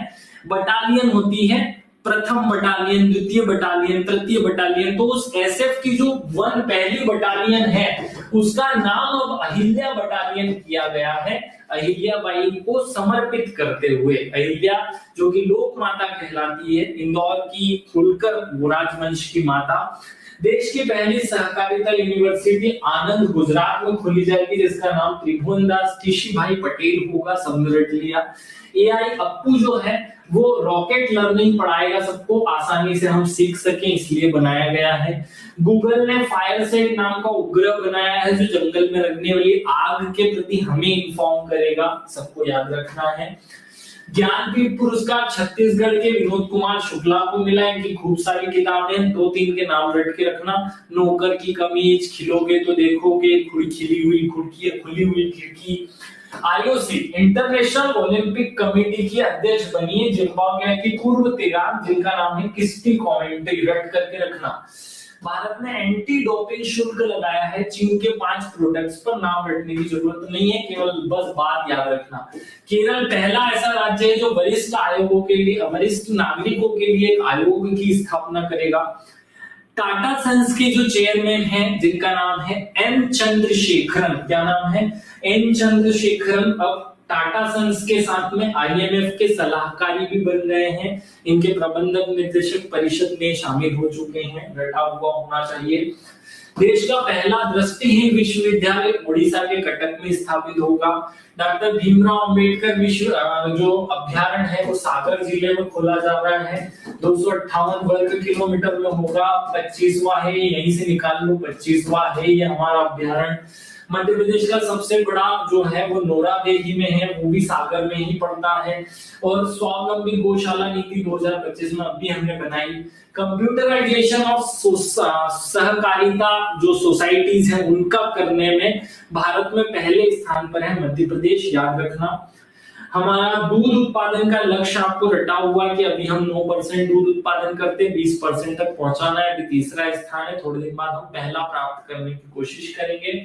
बटालियन होती है, प्रथम बटालियन, द्वितीय बटालियन, तृतीय बटालियन। तो उस एसएफ की जो पहली बटालियन है उसका नाम अब अहिल्या बटालियन किया गया है, अहिल्या बाई को समर्पित करते हुए। अहिल्या जो कि लोक माता कहलाती है, इंदौर की होलकर राजवंश की माता। देश की पहली सहकारिता यूनिवर्सिटी आनंद गुजरात में खोली जाएगी, जिसका नाम त्रिभुवन दास टीसी भाई पटेल होगा, सबने रट लिया। एआई अप्पू जो है वो रॉकेट लर्निंग पढ़ाएगा सबको, आसानी से हम सीख सकें इसलिए बनाया गया है। गूगल ने फायरसेट नाम का उपग्रह बनाया है जो जंगल में लगने वाली आग के प्रति हमें इन्फॉर्म करेगा, सबको याद रखना है। ज्ञानपीठ पुरस्कार छत्तीसगढ़ के विनोद कुमार शुक्ला को मिला। इनकी खूब सारी किताबें, 2-3 के नाम रट के रखना, नौकर की कमीज, खिलोगे तो देखोगे, खिली हुई खुड़की, खुली हुई खिड़की। आईओसी इंटरनेशनल ओलंपिक कमेटी की अध्यक्ष बनी है जिम्बाब्वे की पूर्व तैराक, जिनका नाम है किस्टी कॉमेंट्री, रट करके रखना। भारत ने एंटी डोपिंग शुल्क लगाया है चीन के 5 प्रोडक्ट्स पर, नाम रटने की जरूरत नहीं है, केवल बस बात याद रखना। केरल पहला ऐसा राज्य है जो वरिष्ठ आयोगों के लिए, वरिष्ठ नागरिकों के लिए एक आयोग की स्थापना करेगा। टाटा सन्स के जो चेयरमैन हैं जिनका नाम है एन चंद्रशेखरन, क्या नाम है, एन चंद्रशेखरन, अब टाटा सन्स के साथ में आईएमएफ के सलाहकारी भी बन गए हैं। इनके प्रबंधक निदेशक परिषद में शामिल हो चुके हैं, रटा हुआ होना चाहिए। देश का पहला दृष्टिहीन विश्वविद्यालय उड़ीसा के कटक में स्थापित होगा। डॉक्टर भीमराव अंबेडकर विश्व जो अभ्यारण्य है वो सागर जिले में खोला जा रहा है, 258 वर्ग किलोमीटर में होगा, 25वां है, यहीं से निकाल लो, 25वां है ये हमारा अभ्यारण्य। मध्य प्रदेश का सबसे बड़ा जो है वो नोरादेही में है, वो भी सागर में ही पड़ता है। और स्वावलंबी गौशाला नीति 2025 में अभी हमने बनाई। कंप्यूटराइजेशन ऑफ सहकारिता जो सोसाइटीज है उनका करने में भारत में पहले स्थान पर है मध्य प्रदेश, याद रखना। हमारा दूध उत्पादन का लक्ष्य आपको रटा हुआ कि अभी हम 9% दूध उत्पादन करते हैं, 20% तक पहुंचाना है, अभी तीसरा स्थान है, थोड़ी देर बाद हम पहला प्राप्त करने की कोशिश करेंगे।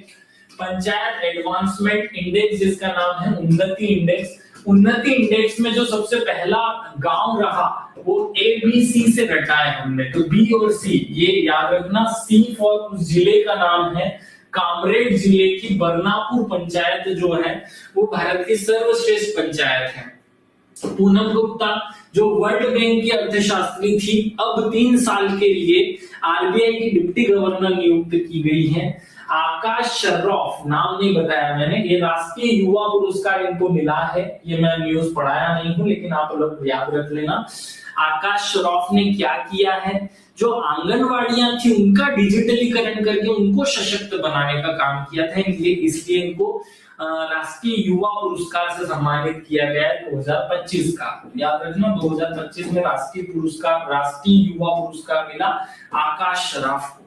पंचायत एडवांसमेंट इंडेक्स जिसका नाम है उन्नति इंडेक्स, उन्नति इंडेक्स में जो सबसे पहला गांव रहा वो ABC से रटा है हमने, तो B और C ये याद रखना। C फॉर उस जिले का नाम है कामरेड जिले की बरनापुर पंचायत जो है वो भारत की सर्वश्रेष्ठ पंचायत है। पूनम गुप्ता जो वर्ल्ड बैंक की अर्थशास्त्री थी, अब 3 साल के लिए आरबीआई की डिप्टी गवर्नर नियुक्त की गई है। आकाश शर्रॉफ, नाम नहीं बताया मैंने, ये राष्ट्रीय युवा पुरस्कार इनको मिला है, ये मैं न्यूज पढ़ाया नहीं हूं लेकिन आप लोग याद रख लेना। आकाश शर्रॉफ ने क्या किया है, जो आंगनवाड़ियां थी उनका डिजिटलीकरण करके उनको सशक्त बनाने का काम किया था, इसलिए इनको राष्ट्रीय युवा पुरस्कार से सम्मानित किया गया है 2025 का, याद रखना। 2025 में राष्ट्रीय युवा पुरस्कार मिला आकाश शर्रॉफ को।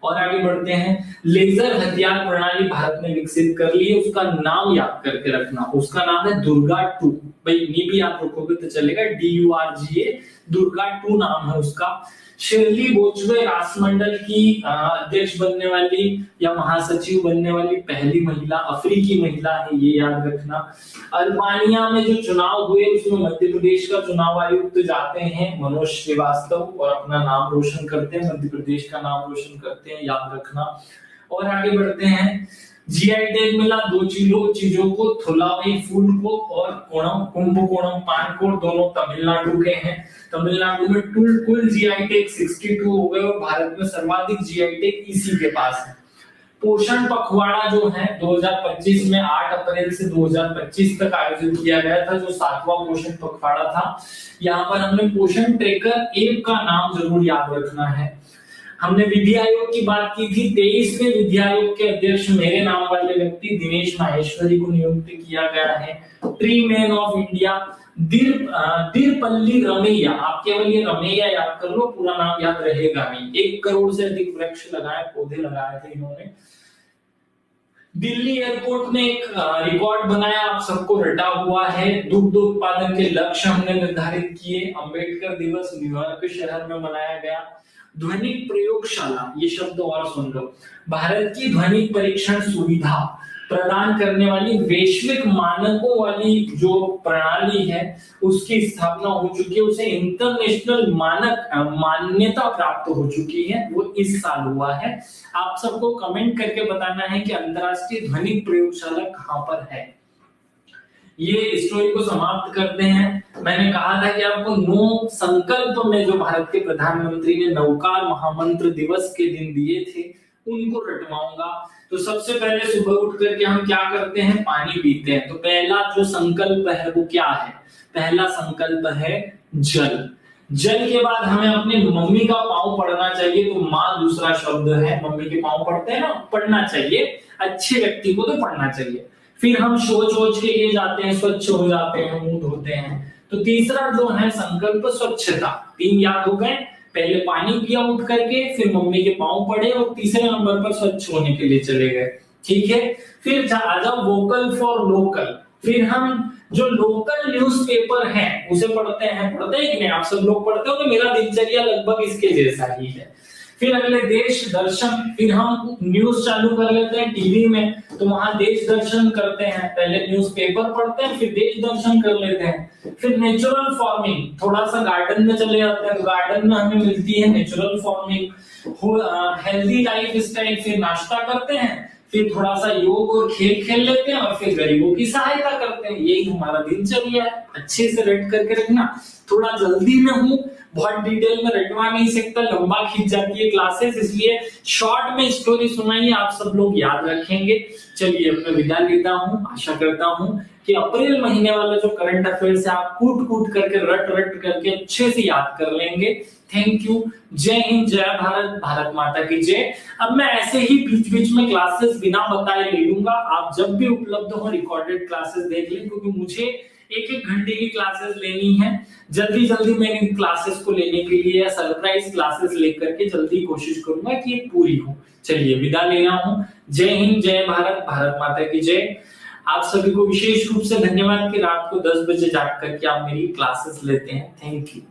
और आगे बढ़ते हैं, लेजर हथियार प्रणाली भारत ने विकसित कर ली है, उसका नाम याद करके रखना, उसका नाम है दुर्गा 2। भाई नहीं भी आप रुकोगे तो चलेगा, DURGA, दुर्गा 2 नाम है उसका। शिरली बोचवे राष्ट्रमंडल की अध्यक्ष बनने वाली या महासचिव बनने वाली पहली महिला, अफ्रीकी महिला है, ये याद रखना। अल्बानिया में जो चुनाव हुए उसमें मध्य प्रदेश का चुनाव आयुक्त जाते हैं मनोज श्रीवास्तव और अपना नाम रोशन करते हैं, मध्य प्रदेश का नाम रोशन करते हैं, याद रखना। और आगे बढ़ते हैं, जीआई टैग मिला 2 चीजों को, थोलावई फूड को और कुंभकोणम पान को, दोनों तमिलनाडु के हैं। तमिलनाडु में कुल जीआई टैग 62 हो गए और भारत में सर्वाधिक जीआई टैग इसी के पास है। पोषण पखवाड़ा जो है 2025 में 8 अप्रैल से 2025 तक आयोजित किया गया था, जो 7वां पोषण पखवाड़ा था। यहाँ पर हमने पोषण ट्रैकर ऐप का नाम जरूर याद रखना है। हमने विधि आयोग की बात की थी, 23वें विधि आयोग के अध्यक्ष मेरे नाम वाले व्यक्ति दिनेश माहेश्वरी को नियुक्त किया गया है। Tree man of India Daripalli Ramaiah, आप केवल ये रमैया याद कर लो, पूरा नाम याद रहेगा नहीं। 1 करोड़ से अधिक वृक्ष लगाए, पौधे लगाए थे इन्होंने। दिल्ली एयरपोर्ट ने एक रिकॉर्ड बनाया, आप सबको रटा हुआ है। दुग्ध उत्पादन के लक्ष्य हमने निर्धारित किए। अंबेडकर दिवस न्यूयॉर्क शहर में मनाया गया। ध्वनिक प्रयोगशाला, ये शब्द और सुन लो, भारत की ध्वनिक परीक्षण सुविधा प्रदान करने वाली वैश्विक मानकों वाली जो प्रणाली है उसकी स्थापना हो चुकी है, उसे इंटरनेशनल मानक मान्यता प्राप्त हो चुकी है, वो इस साल हुआ है। आप सबको कमेंट करके बताना है कि अंतरराष्ट्रीय ध्वनि प्रयोगशाला कहां पर है। ये स्टोरी को समाप्त करते हैं। मैंने कहा था कि आपको 9 संकल्प में जो भारत के प्रधानमंत्री ने नौकार महामंत्र दिवस के दिन दिए थे उनको रटवाऊंगा। तो सबसे पहले सुबह उठ करके हम क्या करते हैं, पानी पीते हैं। तो पहला जो संकल्प है वो क्या है, पहला संकल्प है जल। जल के बाद हमें अपने मम्मी का पाँव पढ़ना चाहिए, तो माँ दूसरा शब्द है, मम्मी के पाँव पढ़ते हैं ना, पढ़ना चाहिए, अच्छे व्यक्ति को तो पढ़ना चाहिए। फिर हम शौच वोच के लिए जाते हैं, स्वच्छ हो जाते हैं, मुंह धोते हैं। तो तीसरा जो है संकल्प स्वच्छता। 3 याद हो गए, पहले पानी पिया उठ करके, फिर मम्मी के पाँव पड़े और तीसरे नंबर पर स्वच्छ होने के लिए चले गए। ठीक है, फिर आ जाओ वोकल फॉर लोकल। फिर हम जो लोकल न्यूज़पेपर है उसे पढ़ते हैं कि नहीं, आप सब लोग पढ़ते हो, तो मेरा दिनचर्या लगभग इसके जैसा ही है। फिर अगले देश दर्शन, फिर हम न्यूज चालू कर लेते हैं टीवी में, तो वहां देश दर्शन करते हैं, पहले न्यूज़पेपर पढ़ते हैं फिर देश दर्शन कर लेते हैं। फिर नेचुरल फार्मिंग, थोड़ा सा गार्डन में चले जाते हैं, गार्डन में हमें मिलती है natural farming. Healthy life style, फिर नाश्ता करते हैं, फिर थोड़ा सा योग और खेल खेल लेते हैं और फिर गरीबों की सहायता करते हैं। यही हमारा दिनचर्या है। अच्छे से रट करके रखना। थोड़ा जल्दी में हूँ, बहुत डिटेल में रटवा नहीं सकता, लंबा खींच जाती है क्लासेस, इसलिए शॉर्ट में स्टोरी सुनाइए, आप सब लोग याद रखेंगे। चलिए अब मैं विदा लेता हूँ। आशा करता हूँ कि अप्रैल महीने वाला जो करंट अफेयर्स है आप कूट कूट करके रट रट करके अच्छे से याद कर लेंगे। Thank you. जय हिंद, जय भारत, भारत माता की जय। अब मैं ऐसे ही बीच बीच में क्लासेस बिना बताए ले लूंगा, आप जब भी उपलब्ध हो रिकॉर्डेड क्लासेस देख लें, क्योंकि मुझे 1-1 घंटे की क्लासेस लेनी है। जल्दी जल्दी मैं इन क्लासेस को लेने के लिए सरप्राइज क्लासेस लेकर के जल्दी कोशिश करूंगा कि ये पूरी हो। चलिए विदा ले रहा हूं। जय हिंद, जय भारत, भारत माता की जय। आप सभी को विशेष रूप से धन्यवाद कि रात को 10 बजे जाग करके आप मेरी क्लासेस लेते हैं। Thank you.